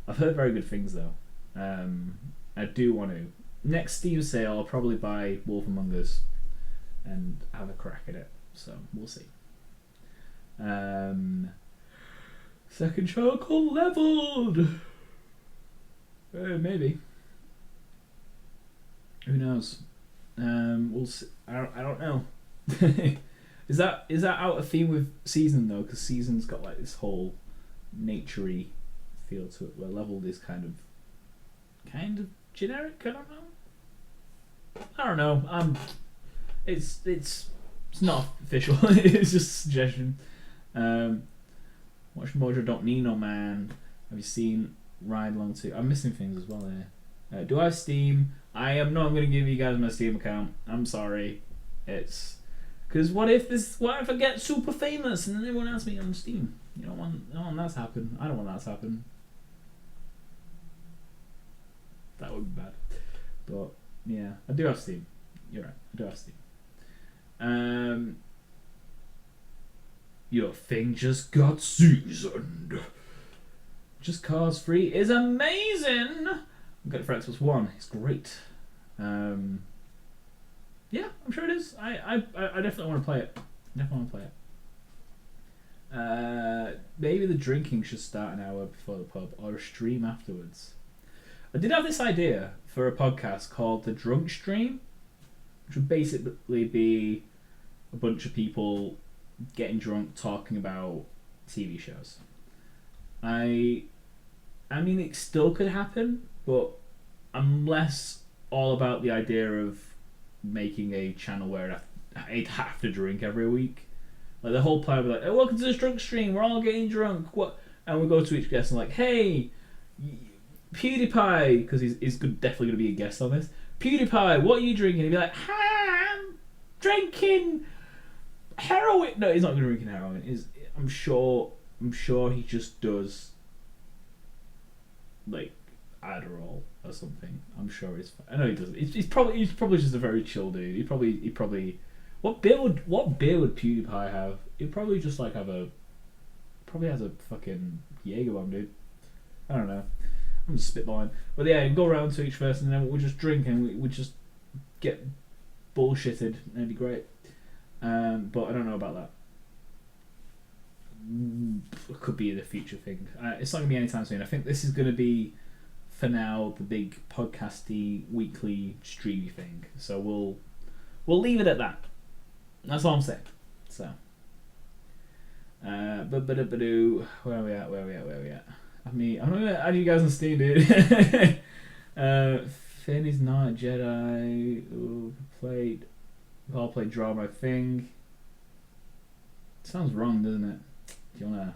I've heard very good things though. I do want to. Next Steam sale, I'll probably buy Wolf Among Us and have a crack at it. So we'll see. Second charcoal leveled. Maybe. Who knows? We'll see. I don't know. Is that out of theme with Season though? Because Season's got like this whole naturey feel to it, where leveled is kind of generic. I don't know. It's not official. It's just a suggestion. Watch Mojo Don't Need No Man. Have you seen Ride Along 2? I'm missing things as well here. Do I have Steam? I am not going to give you guys my Steam account. I'm sorry. It's because what if I get super famous and then everyone asks me on Steam? You don't want that to happen. I don't want that to happen. That would be bad. But yeah, I do have Steam. You're right. I do have Steam. Your thing just got seasoned. Just Cause 3 is amazing. I've got it for Xbox One. It's great. Yeah, I'm sure it is. I definitely want to play it. Maybe the drinking should start an hour before the pub or a stream afterwards. I did have this idea for a podcast called The Drunk Stream, which would basically be a bunch of people getting drunk talking about TV shows. I mean, it still could happen, but I'm less all about the idea of making a channel where I'd have to drink every week. Like the whole plan would be like, hey, welcome to this drunk stream, we're all getting drunk. What? And we go to each guest and like, hey, PewDiePie, because he's definitely going to be a guest on this. PewDiePie, what are you drinking? He'd be like, I'm drinking heroin. No, he's not going to drink heroin. I'm sure he just does like Adderall or something. I'm sure he's fine. I know he doesn't. He's probably just a very chill dude. He probably what beer would PewDiePie have? He'd probably just like probably has a fucking Jaeger bomb, dude. I don't know. I'm just spitballing. But yeah, go around to each person and then we'll just drink and we just get bullshitted and it'd be great. But I don't know about that. It could be the future thing. It's not going to be anytime soon. I think this is going to be, for now, the big podcasty, weekly, streamy thing. So we'll leave it at that. That's all I'm saying. So. Where are we at? I'm not gonna add you guys on Steam, dude. Finn is not a Jedi. Ooh, we all played Draw My Thing. Sounds wrong, doesn't it? Do you wanna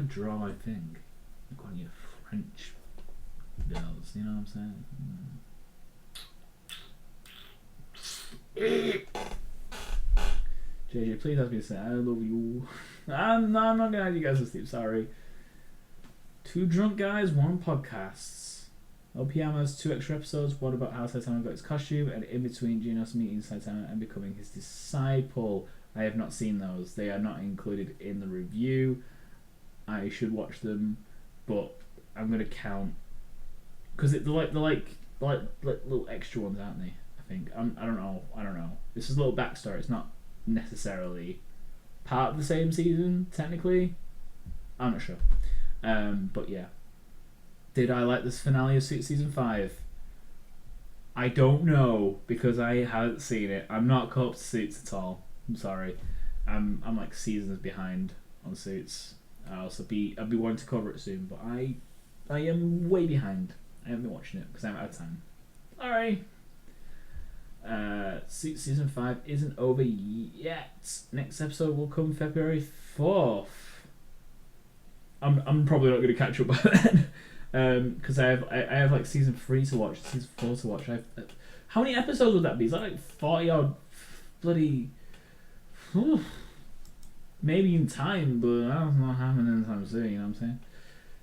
draw my thing? Like one of your French girls, you know what I'm saying? JJ, please ask me to say I love you. I'm not gonna have you guys to sleep, sorry. 2 drunk guys, 1 podcasts. LPM has 2 extra episodes. What about how Saitama got his costume? And in between Genos meeting Saitama and becoming his disciple. I have not seen those. They are not included in the review. I should watch them, but I'm gonna count because they're like little extra ones, aren't they? I think I don't know. This is a little backstory. It's not necessarily part of the same season technically. I'm not sure. But yeah, did I like this finale of season 5? I don't know because I haven't seen it. I'm not caught up to Suits at all. I'm sorry. I'm like seasons behind on Suits. I'd be wanting to cover it soon, but I am way behind. I haven't been watching it because I'm out of time. Sorry. Suits season 5 isn't over yet. Next episode will come February 4th. I'm probably not going to catch up by then. Because I have like season 3 to watch, season 4 to watch. How many episodes would that be? Is that like 40 odd bloody? Maybe in time, but that's not happening anytime soon. You know what I'm saying?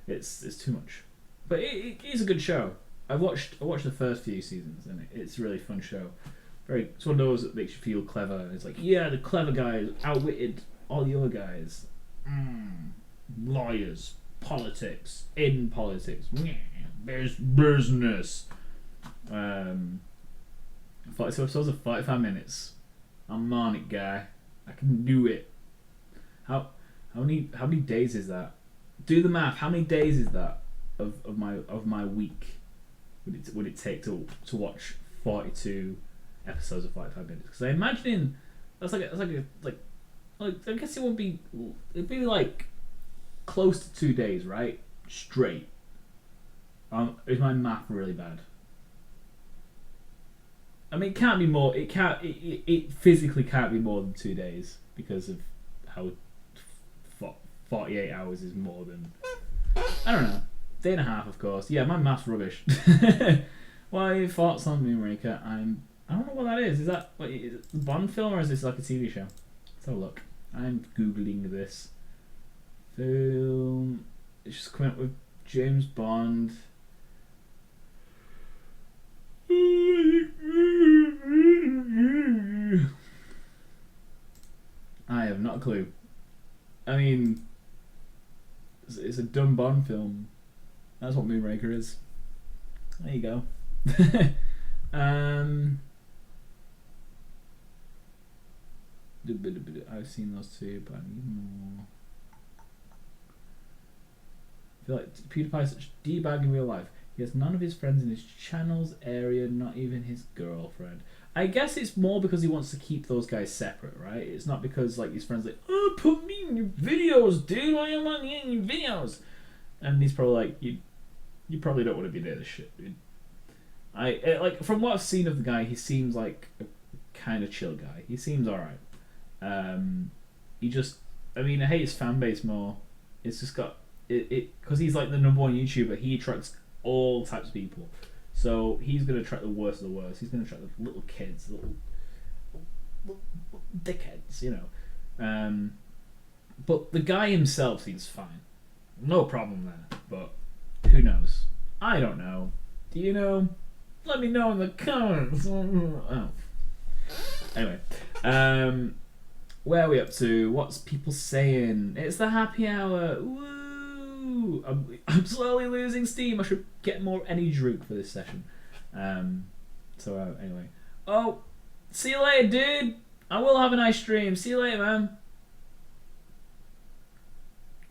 It's too much, but it is a good show. I watched the first few seasons, and it's a really fun show. It's one of those that makes you feel clever. It's like, yeah, the clever guys outwitted all the other guys. Lawyers, politics, in politics, there's business. 42 episodes of 45 minutes. I'm on it, guy. I can do it. How many days is that? Do the math. How many days is that of my week would it take to watch 42 episodes of 45 minutes? Because I imagine that's like I guess it'd be like close to 2 days, right? Straight. Is my math really bad? I mean, it can't be more. It physically can't be more than 2 days because of how 48 hours is more than. I don't know. Day and a half, of course. Yeah, my math's rubbish. What are your thoughts on Moonraker? I don't know what that is. Is that is it a Bond film or is this like a TV show? Let's have a look. I'm googling this film. It's just coming up with James Bond. I have not a clue. I mean, it's a dumb Bond film. That's what Moonraker is. There you go. I've seen those two, but I need more. I feel like PewDiePie is such a D-bag in real life. He has none of his friends in his channel's area, not even his girlfriend. I guess it's more because he wants to keep those guys separate, right? It's not because like his friends like, oh, put me in your videos, dude. Why am I in your videos? And he's probably like, you probably don't want to be near this shit, dude. Like from what I've seen of the guy, he seems like a kind of chill guy. He seems alright. He just, I mean, I hate his fan base more. It's just got it because he's like the #1 YouTuber. He attracts all types of people. So he's going to attract the worst of the worst. He's going to attract the little kids, little dickheads, you know. But the guy himself seems fine. No problem there. But who knows? I don't know. Do you know? Let me know in the comments. Oh. Anyway. Where are we up to? What's people saying? It's the happy hour. Woo! I'm slowly losing steam. I should get more energy drink for this session. Anyway. Oh, see you later, dude. I will have a nice stream. See you later, man.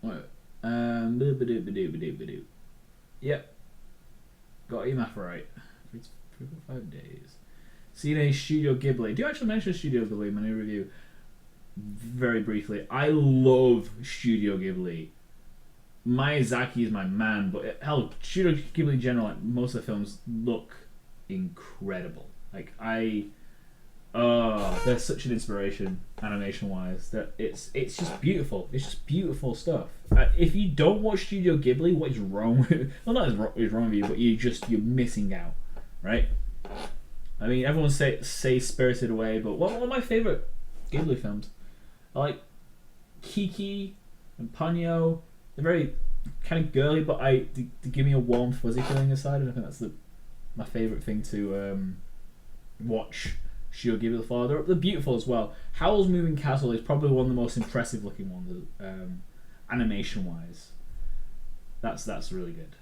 What? Yep. Got your math right. It's 5 days. CNA Studio Ghibli. Do you actually mention Studio Ghibli in my new review? Very briefly. I love Studio Ghibli. Miyazaki is my man, but hell, Studio Ghibli in general, like most of the films look incredible. Like they're such an inspiration animation-wise. That it's just beautiful. It's just beautiful stuff. If you don't watch Studio Ghibli, what is wrong with? Well, not is wrong with you, but you're missing out, right? I mean, everyone say Spirited Away, but what are my favorite Ghibli films? I like Kiki and Ponyo. They're very kind of girly, but they give me a warm, fuzzy feeling inside, and I think that's my favourite thing to watch Studio Ghibli for. They're beautiful as well. Howl's Moving Castle is probably one of the most impressive looking ones, animation-wise. That's really good.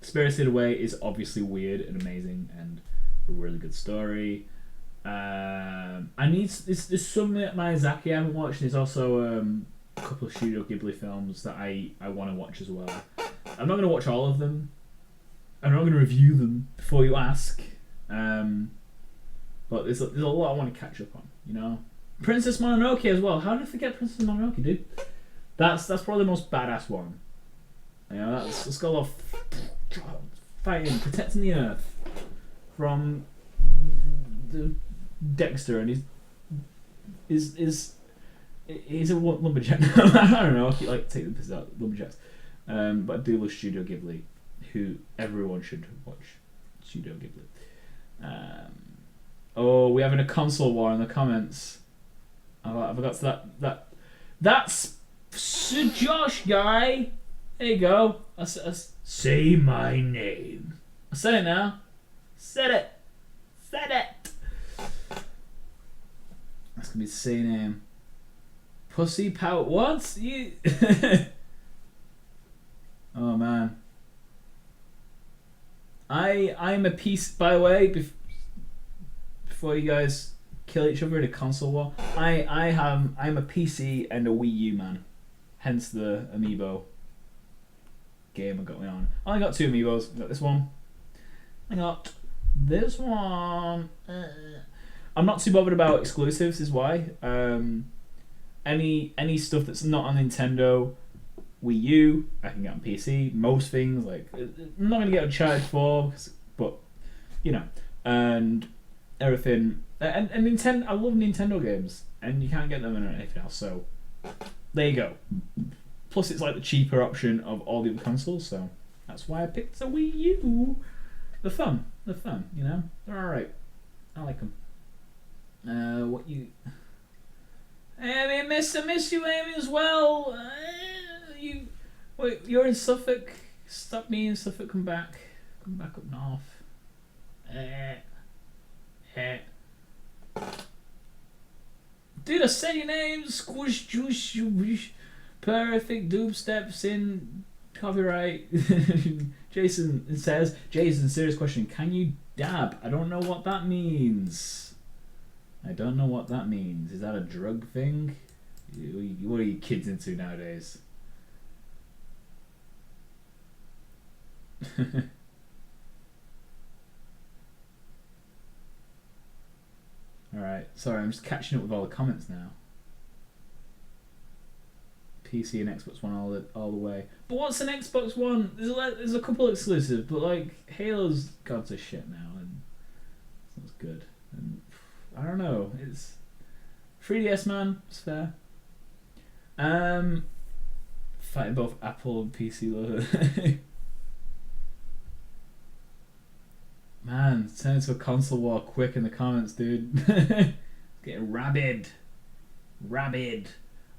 Spirited Away is obviously weird and amazing and a really good story. There's some Miyazaki I haven't watched. There's also a couple of Studio Ghibli films that I want to watch as well. I'm not going to watch all of them. I'm not going to review them before you ask. But there's a lot I want to catch up on, you know. Princess Mononoke as well. How did I forget Princess Mononoke, dude? That's probably the most badass one. You know, it's got a lot of fighting, protecting the Earth from the Dexter, and he's a lumberjack. I don't know. I keep like taking the piss out of lumberjacks, but I do love Studio Ghibli, who everyone should watch. Studio Ghibli. Oh, we're having a console war in the comments. I forgot that. That's Sir Josh guy. There you go. Say my name. I said it now. Said it. That's gonna be the same name. Pussy pout. What? You? Oh man. I'm a piece. By the way, before you guys kill each other in a console war, I'm a PC and a Wii U man. Hence the amiibo game I got me on. I only got 2 amiibos. I got this one. I got this one. I'm not too bothered about exclusives. Is why. Any stuff that's not on Nintendo, Wii U, I can get on PC. Most things, like I'm not gonna get Uncharted 4, but you know, and everything. And Nintendo, I love Nintendo games, and you can't get them on anything else. So there you go. Plus, it's like the cheaper option of all the other consoles, so that's why I picked a Wii U. They're fun, you know. They're all right. I like them. What you? I miss you, Amy, as well. You're in Suffolk. Stop being in Suffolk. Come back up north. Dude, I said your name. Squish, juice, perfect. Doob steps in. Copyright. Jason says. Jason, serious question. Can you dab? I don't know what that means. Is that a drug thing? What are you kids into nowadays? Alright, sorry, I'm just catching up with all the comments now. PC and Xbox One all the way. But what's an Xbox One? There's a couple exclusives, but like Halo's gone to shit now, and it's not good. And I don't know. It's 3DS, man. It's fair. Fighting both Apple and PC. Man, it's turned into a console war quick in the comments, dude. Getting rabid.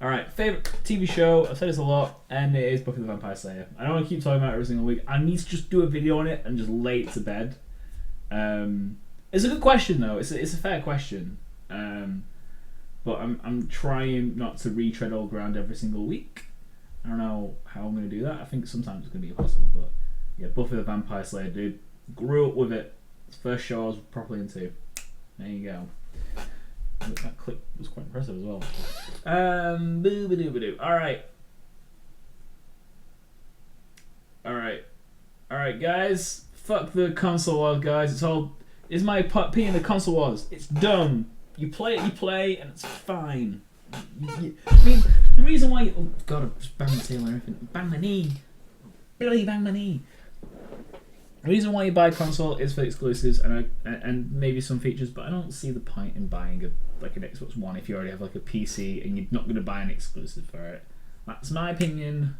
Alright, favourite TV show. I've said this a lot, and it is Buffy the Vampire Slayer. I don't want to keep talking about it every single week. I need to just do a video on it and just lay it to bed. It's a good question though. It's a fair question. But I'm trying not to retread old ground every single week. I don't know how I'm going to do that. I think sometimes it's going to be impossible. But yeah, Buffy the Vampire Slayer, dude. Grew up with it. It's the first show I was properly into. There you go. That clip was quite impressive as well. Alright, guys. Fuck the console wars, guys. It's my pee in the console wars. It's dumb. You play, and it's fine. I mean, the reason why... Oh, God, I've just banged my tail and everything. Bang my knee. Billy, bang my knee. The reason why you buy a console is for exclusives and maybe some features, but I don't see the point in buying an Xbox One if you already have like a PC and you're not going to buy an exclusive for it. That's my opinion.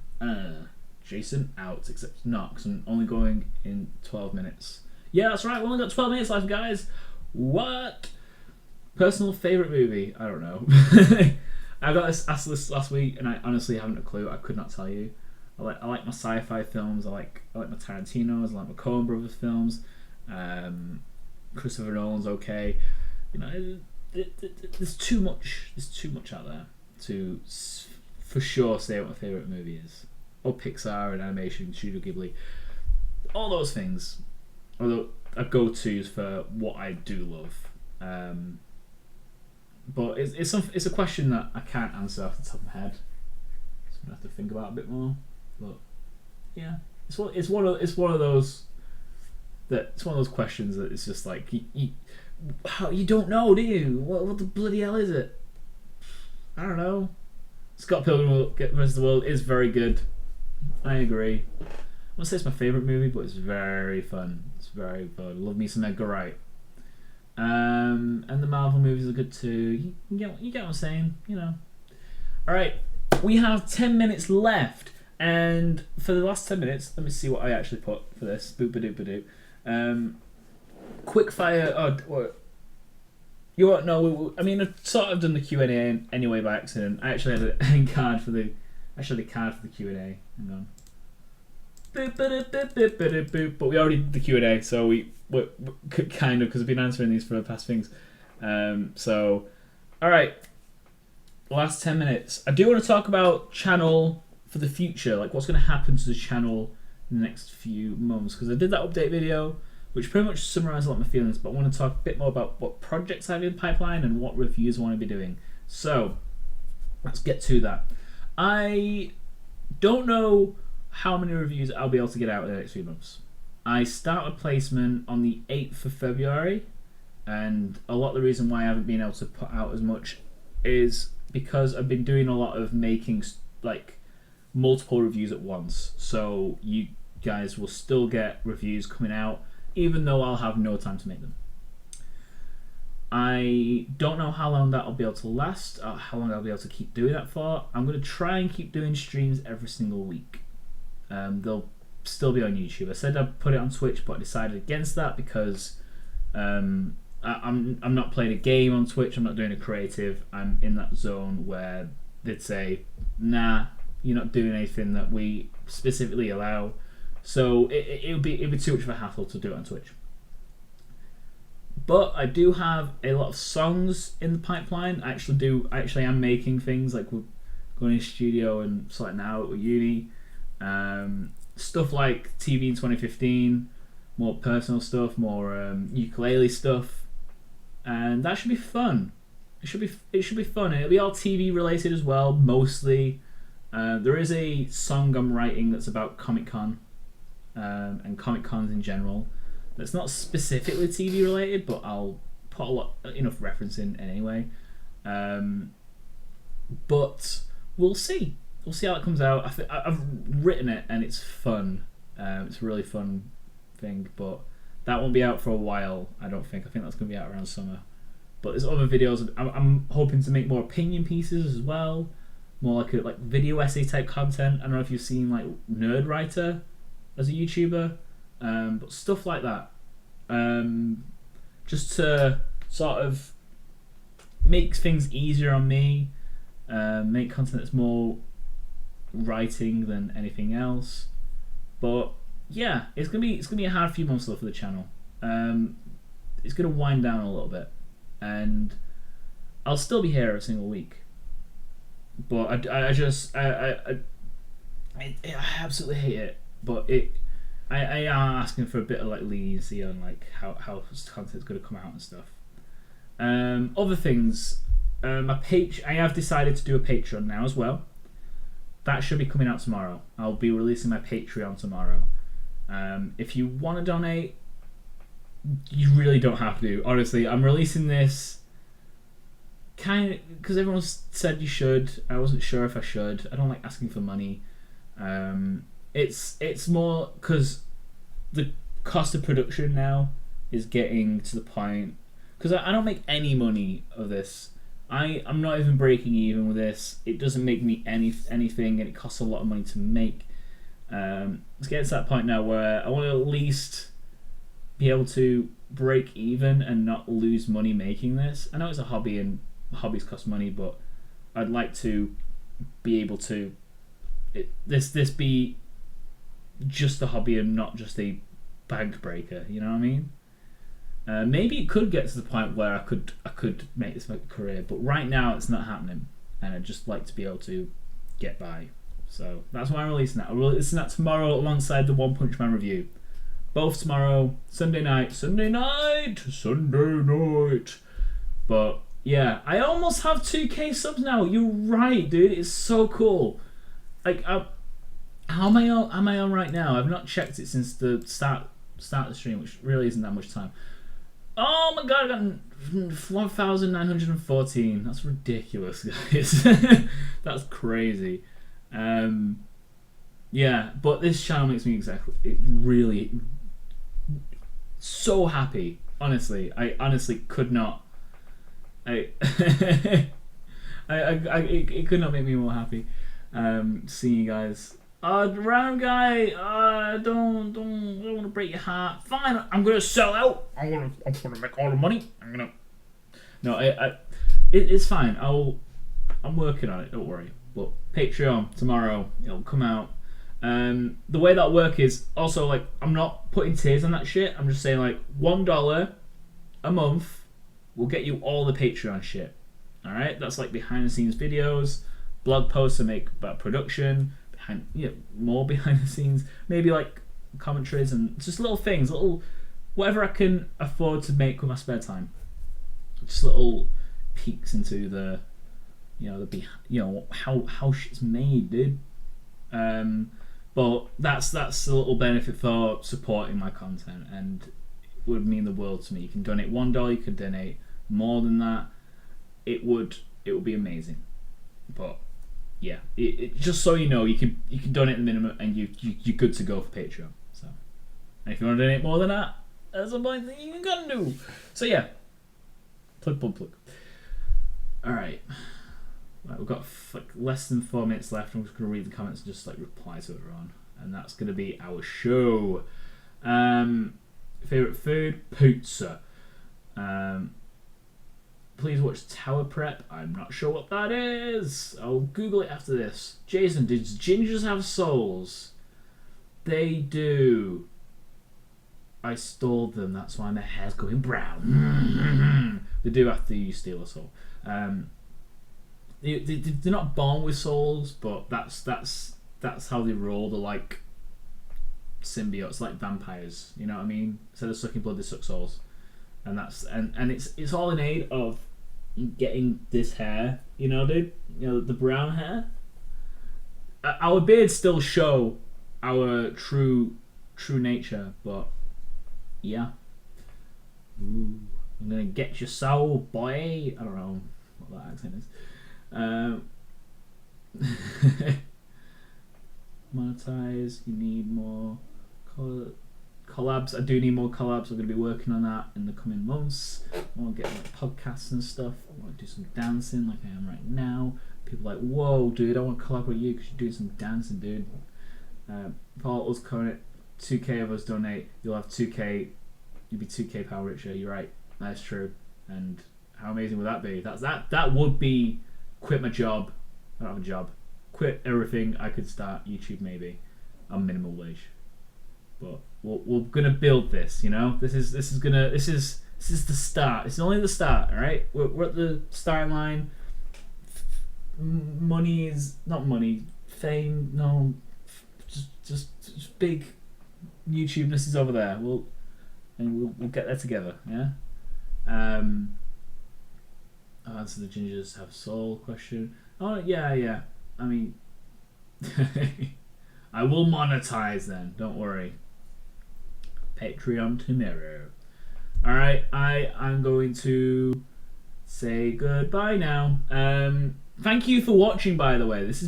Jason out, except not, because I'm only going in 12 minutes. Yeah, that's right, we only got 12 minutes left, guys. What? Personal favourite movie? I don't know. I got asked this last week, and I honestly haven't a clue. I could not tell you. I like my sci-fi films. I like my Tarantino's. I like my Coen Brothers films. Christopher Nolan's okay. You know, there's too much. There's too much out there to for sure say what my favourite movie is. Or Pixar and animation, Studio Ghibli, all those things. Although I go-tos for what I do love. But it's a question that I can't answer off the top of my head. So I'm gonna have to think about it a bit more. But yeah, it's one of those that it's one of those questions that it's just like how you don't know, do you? What the bloody hell is it? I don't know. Scott Pilgrim vs. the World is very good. I agree. I won't say it's my favourite movie, but it's very fun. It's very fun. Love me some Edgar Wright. And the Marvel movies are good too. You get what I'm saying, you know. Alright, we have 10 minutes left. And for the last 10 minutes, let me see what I actually put for this. Boop-a-doop-a-doop. Quick fire. Oh, what? You won't know. I mean, I've sort of done the Q&A anyway by accident. I actually had a card for the Q&A. Hang on. Boop. But we already did the Q&A, so we kind of, because I've been answering these for the past things. So, all right. Last 10 minutes. I do want to talk about channel for the future, like what's going to happen to the channel in the next few months, because I did that update video, which pretty much summarised a lot of my feelings, but I want to talk a bit more about what projects I have in the pipeline and what reviews I want to be doing. So, let's get to that. I don't know how many reviews I'll be able to get out in the next few months. I start a placement on the 8th of February, and a lot of the reason why I haven't been able to put out as much is because I've been doing a lot of making like multiple reviews at once. So you guys will still get reviews coming out, even though I'll have no time to make them. I don't know how long that'll be able to last, how long I'll be able to keep doing that for. I'm going to try and keep doing streams every single week. They'll still be on YouTube. I said I'd put it on Twitch, but I decided against that because I'm not playing a game on Twitch. I'm not doing a creative. I'm in that zone where they'd say, nah, you're not doing anything that we specifically allow. So it'd be too much of a hassle to do it on Twitch. But I do have a lot of songs in the pipeline. I actually am making things, like we're going in the studio and sorting out with uni. Stuff like TV in 2015, more personal stuff, more ukulele stuff, and that should be fun. It should be fun, and it'll be all TV related as well, mostly. There is a song I'm writing that's about Comic Con and Comic Cons in general. That's not specifically TV related, but I'll put enough reference in anyway. But we'll see. We'll see how it comes out. I've written it and it's fun. It's a really fun thing, but that won't be out for a while, I don't think. I think that's going to be out around summer. But there's other videos. I'm hoping to make more opinion pieces as well. More like video essay type content. I don't know if you've seen like Nerd Writer as a YouTuber. But stuff like that. Just to sort of make things easier on me. Make content that's more writing than anything else. But yeah, it's gonna be a hard few months though for the channel. It's gonna wind down a little bit, and I'll still be here every single week. But I absolutely hate it. But I am asking for a bit of like leniency on like how content's gonna come out and stuff. Other things, I have decided to do a Patreon now as well. That should be coming out tomorrow. I'll be releasing my Patreon tomorrow. If you want to donate, you really don't have to. Honestly, I'm releasing this kind of because everyone said you should. I wasn't sure if I should. I don't like asking for money. It's more because the cost of production now is getting to the point, because I don't make any money of this. I'm not even breaking even with this. It doesn't make me anything, and it costs a lot of money to make. It's getting to that point now where I want to at least be able to break even and not lose money making this. I know it's a hobby and hobbies cost money, but I'd like to be able to this be just a hobby and not just a bank breaker. You know what I mean? Maybe it could get to the point where I could make this my career, but right now it's not happening, and I'd just like to be able to get by. So that's why I'm releasing that. I'm releasing that tomorrow alongside the One Punch Man review. Both tomorrow, Sunday night. But yeah, I almost have 2K subs now. You're right, dude. It's so cool. Like, how am I on right now? I've not checked it since the start start the stream, which really isn't that much time. Oh my god, I got 1,914. That's ridiculous, guys. That's crazy. Yeah, but this channel makes me really so happy. Honestly, I honestly could not. It could not make me more happy. Seeing you guys. Round guy. Don't want to break your heart. Fine, I'm gonna sell out. I'm gonna make all the money. No, it's fine. I'm working on it. Don't worry. But Patreon tomorrow, it'll come out. The way that work is also like I'm not putting tiers on that shit. I'm just saying like $1 a month will get you all the Patreon shit. All right, that's like behind the scenes videos, blog posts I make about production, more behind the scenes, maybe like commentaries and just little things, little whatever I can afford to make with my spare time. Just little peeks into the, how shit's made, dude. But that's a little benefit for supporting my content, and it would mean the world to me. You can donate $1, you can donate more than that. It would be amazing. But yeah, just so you know, you can donate the minimum, and you're good to go for Patreon. So, and if you want to donate more than that, that's a point that you can do. So yeah, plug. All right. We've got like less than 4 minutes left. I'm just going to read the comments and just like reply to everyone, and that's going to be our show. Favorite food? Pizza. Please watch Tower Prep. I'm not sure what that is. I'll Google it after this. Jason, did gingers have souls? They do. I stole them. That's why my hair's going brown. They do after you steal a soul. They're not born with souls, but that's how they roll. They're like symbiotes, like vampires. You know what I mean? Instead of sucking blood, they suck souls, and it's all in aid of getting this hair. You know, dude. You know, the brown hair. Our beards still show our true nature, but yeah. Ooh, I'm gonna get your soul, boy. I don't know what that accent is. Monetize. You need more collabs. I do need more collabs. I'm going to be working on that in the coming months. I want to get like podcasts and stuff. I want to do some dancing like I am right now. People are like, whoa, dude, I want to collab with you because you're doing some dancing, dude. If all us current 2K of us donate, you'll have 2K. You'll be 2K power richer. You're right. That's true. And how amazing would that be? That would be. Quit my job. I don't have a job. Quit everything. I could start YouTube maybe on minimum wage. But we're gonna build this. You know, this is the start. It's only the start. All right, we're at the starting line. Money is not money. Fame, no. Just big YouTubeness is over there. We'll get there together. Yeah. Answer the gingers have soul question. Oh yeah. I mean, I will monetize then. Don't worry. Patreon tomorrow. All right, I'm going to say goodbye now. Thank you for watching. By the way, this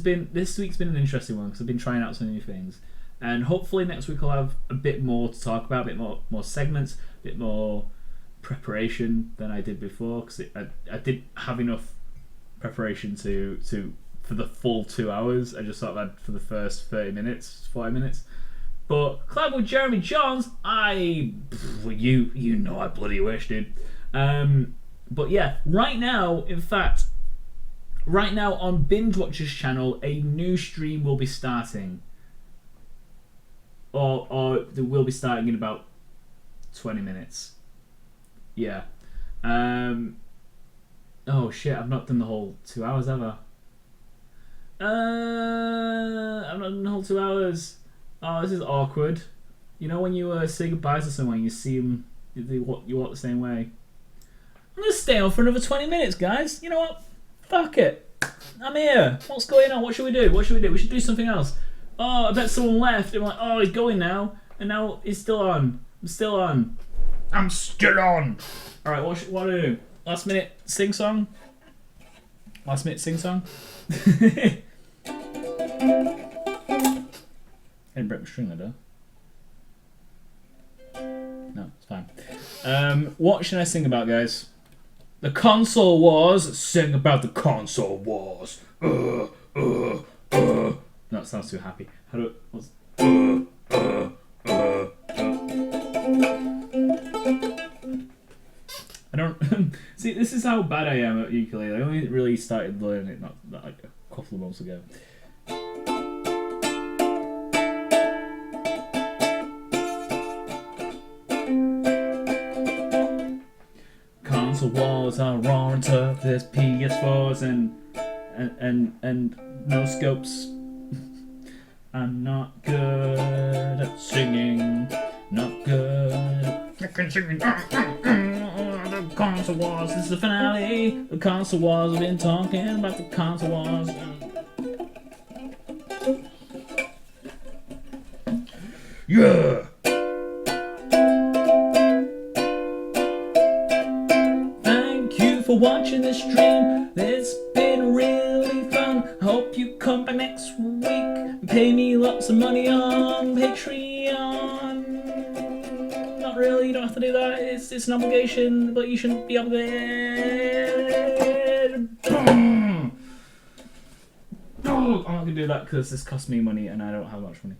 week's been an interesting one because I've been trying out some new things, and hopefully next week I'll have a bit more to talk about, a bit more segments, a bit more preparation than I did before because I didn't have enough preparation to for the full 2 hours. I just thought that for the first 40 minutes. But collab with Jeremy Johns, you know I bloody wish, dude. But yeah, right now on Binge Watcher's channel, a new stream will be starting, or they will be starting in about 20 minutes. Yeah. Oh shit, I've not done the whole 2 hours, have I? I've not done the whole 2 hours. Oh, this is awkward. You know when you say goodbye to someone, you see them, you walk the same way. I'm gonna stay on for another 20 minutes, guys. You know what? Fuck it. I'm here. What's going on? What should we do? We should do something else. Oh, I bet someone left. I'm like, oh, he's going now. And now he's still on. still on. I'm still on. All right, what do I do? Last minute sing song. Last minute sing song. I didn't break my string there, no, it's fine. What should I sing about, guys? The console wars. Sing about the console wars. No, it sounds too happy. How do it? I don't see. This is how bad I am at ukulele. I only really started learning it not like a couple of months ago. Console wars are raw and tough. There's PS4s and no scopes. I'm not good at singing. Not good at singing. The console wars. This is the finale. The console wars. I've been talking about the console wars. Yeah. Thank you for watching this stream. It's been really fun. Hope you come back next week and pay me lots of money on Patreon. Not really, you don't have to do that. It's an obligation, but you shouldn't be obligated. Oh, I'm not gonna do that because this costs me money and I don't have much money.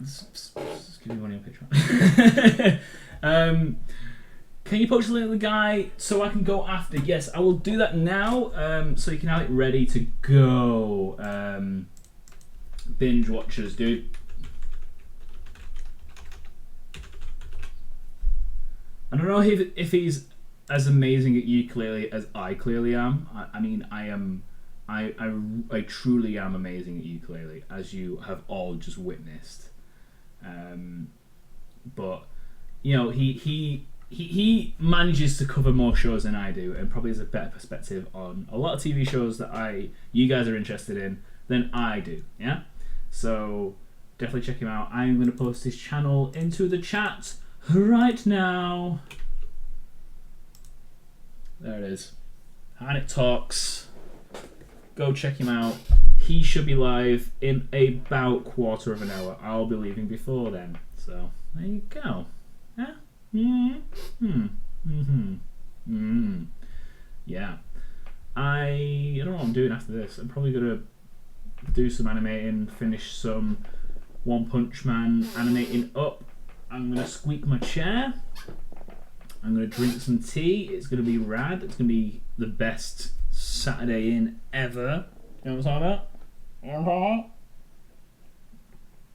Just give me money on Patreon. Can you post a link to the guy so I can go after? Yes, I will do that now. So you can have it ready to go. Binge watchers, dude. I don't know if he's as amazing at ukulele as I clearly am. I mean, I truly am amazing at ukulele, as you have all just witnessed. But you know, he manages to cover more shows than I do, and probably has a better perspective on a lot of TV shows that you guys are interested in than I do. Yeah, so definitely check him out. I'm going to post his channel into the chat right now. There it is. And it talks. Go check him out. He should be live in about quarter of an hour. I'll be leaving before then. So there you go. Yeah. Yeah. I don't know what I'm doing after this. I'm probably gonna do some animating, finish some One Punch Man animating up. I'm gonna squeak my chair. I'm gonna drink some tea. It's gonna be rad. It's gonna be the best Saturday in ever. You know what I'm talking about?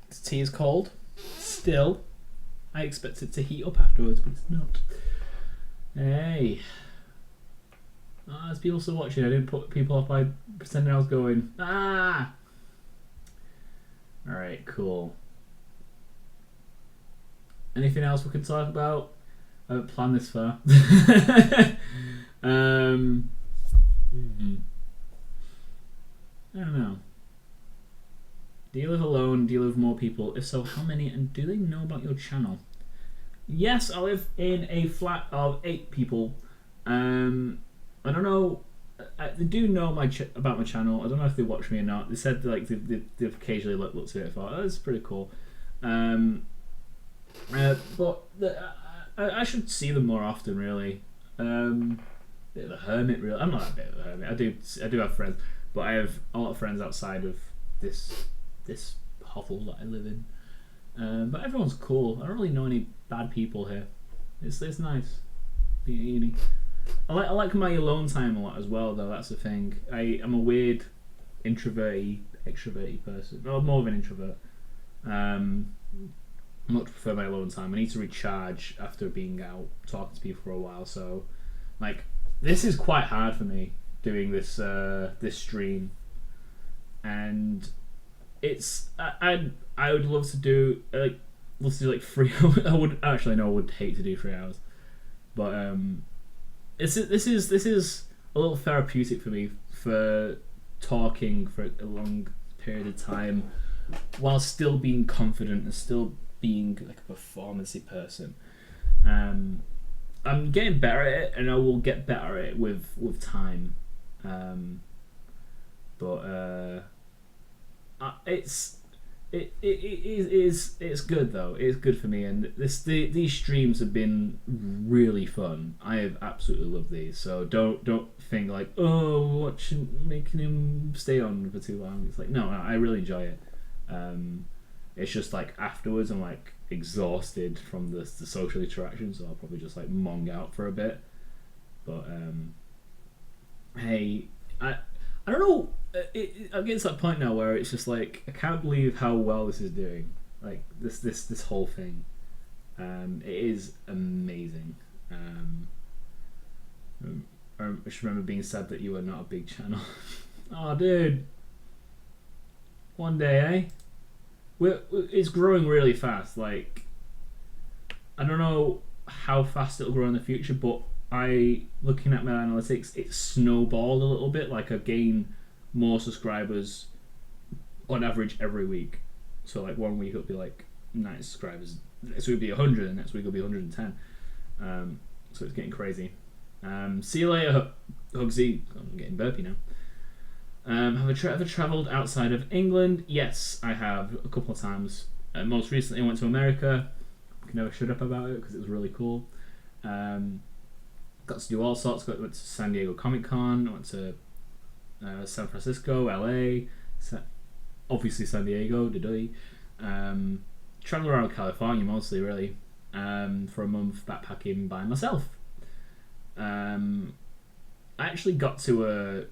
This tea is cold. Still. I expect it to heat up afterwards, but it's not. Hey. There's people still watching. I didn't put people off by pretending I was going. Alright, cool. Anything else we can talk about? I haven't planned this far. I don't know. Do you live alone? Do you live with more people? If so, how many? And do they know about your channel? Yes, I live in a flat of 8 people. I don't know. They do know about my channel. I don't know if they watch me or not. They said like they've occasionally looked at it and thought, oh, that's pretty cool. But I should see them more often, really. Bit of a hermit, really. I'm not a bit of a hermit. I do have friends, but I have a lot of friends outside of this hovel that I live in. But everyone's cool. I don't really know any bad people here. It's nice being at uni. I like my alone time a lot as well, though. That's the thing. I'm a weird introverty, extroverty person. Well, more of an introvert. I much prefer my alone time. I need to recharge after being out talking to people for a while. So, like, this is quite hard for me doing this stream, and it's I would love to do like 3 hours. I would hate to do 3 hours, but this is a little therapeutic for me for talking for a long period of time while still being confident and still being like a performancey person. I'm getting better at it, and I will get better at it with time. It's good though. It's good for me, and these streams have been really fun. I have absolutely loved these. So don't think like, oh, making him stay on for too long. It's like no, I really enjoy it. It's just like afterwards I'm like exhausted from the social interaction, so I'll probably just like mong out for a bit. But hey, I don't know. I'm getting to that point now where it's just like I can't believe how well this is doing. Like this whole thing, it is amazing. I just remember being sad that you were not a big channel. Oh, dude. One day, it's growing really fast. Like I don't know how fast it'll grow in the future, but looking at my analytics, it snowballed a little bit. Like I gain more subscribers on average every week. So like one week it'll be like 90 subscribers, next week it'll be 100, and next week it'll be 110. So it's getting crazy. See you later, Hugsy. I'm getting burpy now. Have I ever travelled outside of England? Yes, I have a couple of times. Most recently I went to America. I can never shut up about it because it was really cool. Got to do all sorts. Went to San Diego Comic Con. I went to San Francisco, LA, obviously San Diego, traveled around California mostly, really, for a month backpacking by myself. I actually got to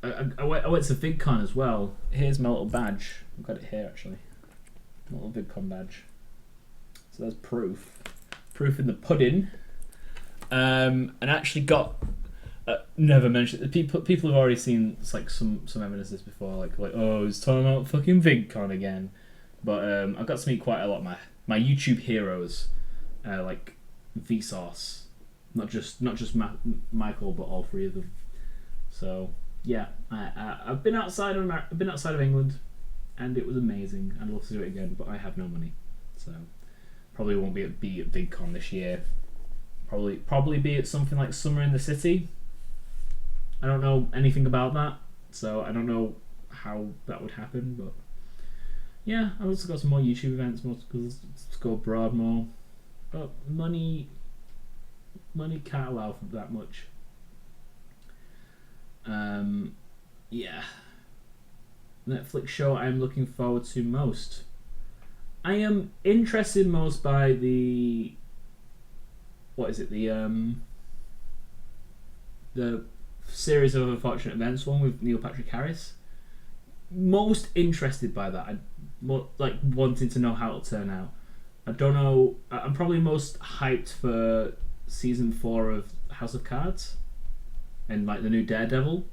I went to VidCon as well. Here's my little badge. I've got it here actually. My little VidCon badge. So there's proof in the pudding. And I actually got. Never mentioned it. People have already seen like some evidence of this before, like oh, he's talking about fucking VidCon again. But I got to meet quite a lot of my YouTube heroes, like Vsauce, not just Michael, but all three of them. So yeah, I've been outside of England, and it was amazing. I'd love to do it again, but I have no money, so probably won't be at VidCon this year. Probably be at something like Summer in the City. I don't know anything about that, so I don't know how that would happen, but yeah, I've also got some more YouTube events, more because let's go abroad more, but money can't allow for that much. Yeah. Netflix show I'm looking forward to most. I am interested most by the series of unfortunate events one with Neil Patrick Harris. Most interested by that. Like wanting to know how it'll turn out. I don't know. I'm probably most hyped for season 4 of House of Cards and like the new Daredevil.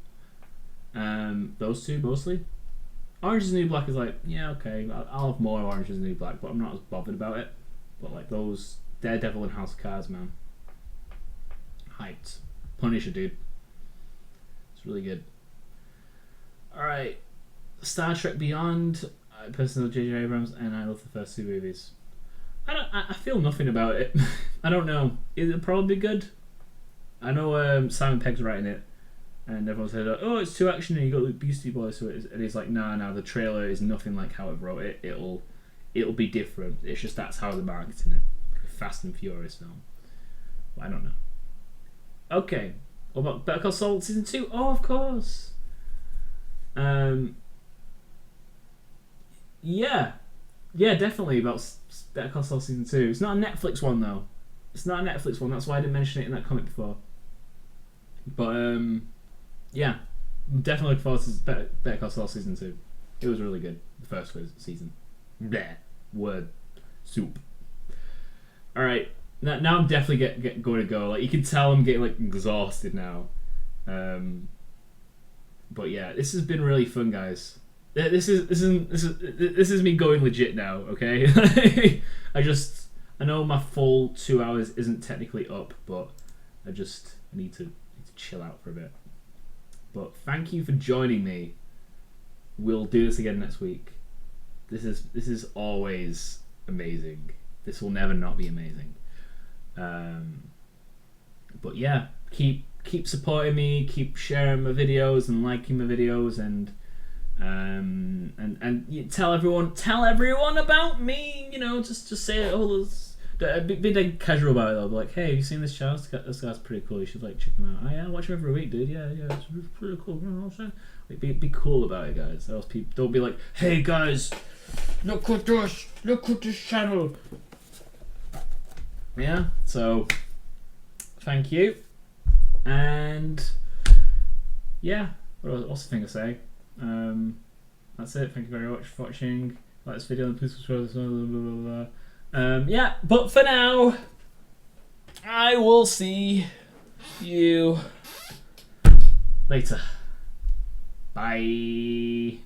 Those two mostly. Orange is the New Black is like, yeah, okay, I'll have more Orange is the New Black, but I'm not as bothered about it. But like those Daredevil and House of Cards, man, hyped. Punisher, dude. It's really good. Alright. Star Trek Beyond. I personally love J.J. Abrams, and I love the first 2 movies. I feel nothing about it. I don't know. It'll probably be good. I know Simon Pegg's writing it, and everyone said, oh, it's too actiony, you got the Beastie Boys to it. And he's like, no, the trailer is nothing like how I wrote it. It'll be different. It's just that's how they're marketing it. Fast and Furious film. Well, I don't know. Okay. What about Better Call Saul season 2? Oh, of course. Yeah, definitely about Better Call Saul season 2. It's not a Netflix one though. It's not a Netflix one. That's why I didn't mention it in that comment before. But yeah, I'm definitely looking forward to Better Call Saul season 2. It was really good. The first season. Bleh. Word. Soup. All right. Now I'm definitely going to go. Like you can tell I'm getting like exhausted now. But yeah, this has been really fun, guys. This is me going legit now. Okay. I know my full 2 hours isn't technically up, but I need to chill out for a bit. But thank you for joining me. We'll do this again next week. This is always amazing. This will never not be amazing. But yeah, keep supporting me, keep sharing my videos and liking my videos, and you tell everyone about me. You know, just say it all. Be like casual about it though. Be like, hey, have you seen this channel? This guy's pretty cool. You should like check him out. Oh yeah, I watch him every week, dude. Yeah, it's pretty cool. You know what I'm saying? Like, be cool about it, guys. Those people don't be like, hey guys, look at this channel. Yeah. So, thank you, and yeah. What else thing to say? That's it. Thank you very much for watching. Like this video and please subscribe. Blah, blah, blah, blah. Yeah, but for now, I will see you later. Bye.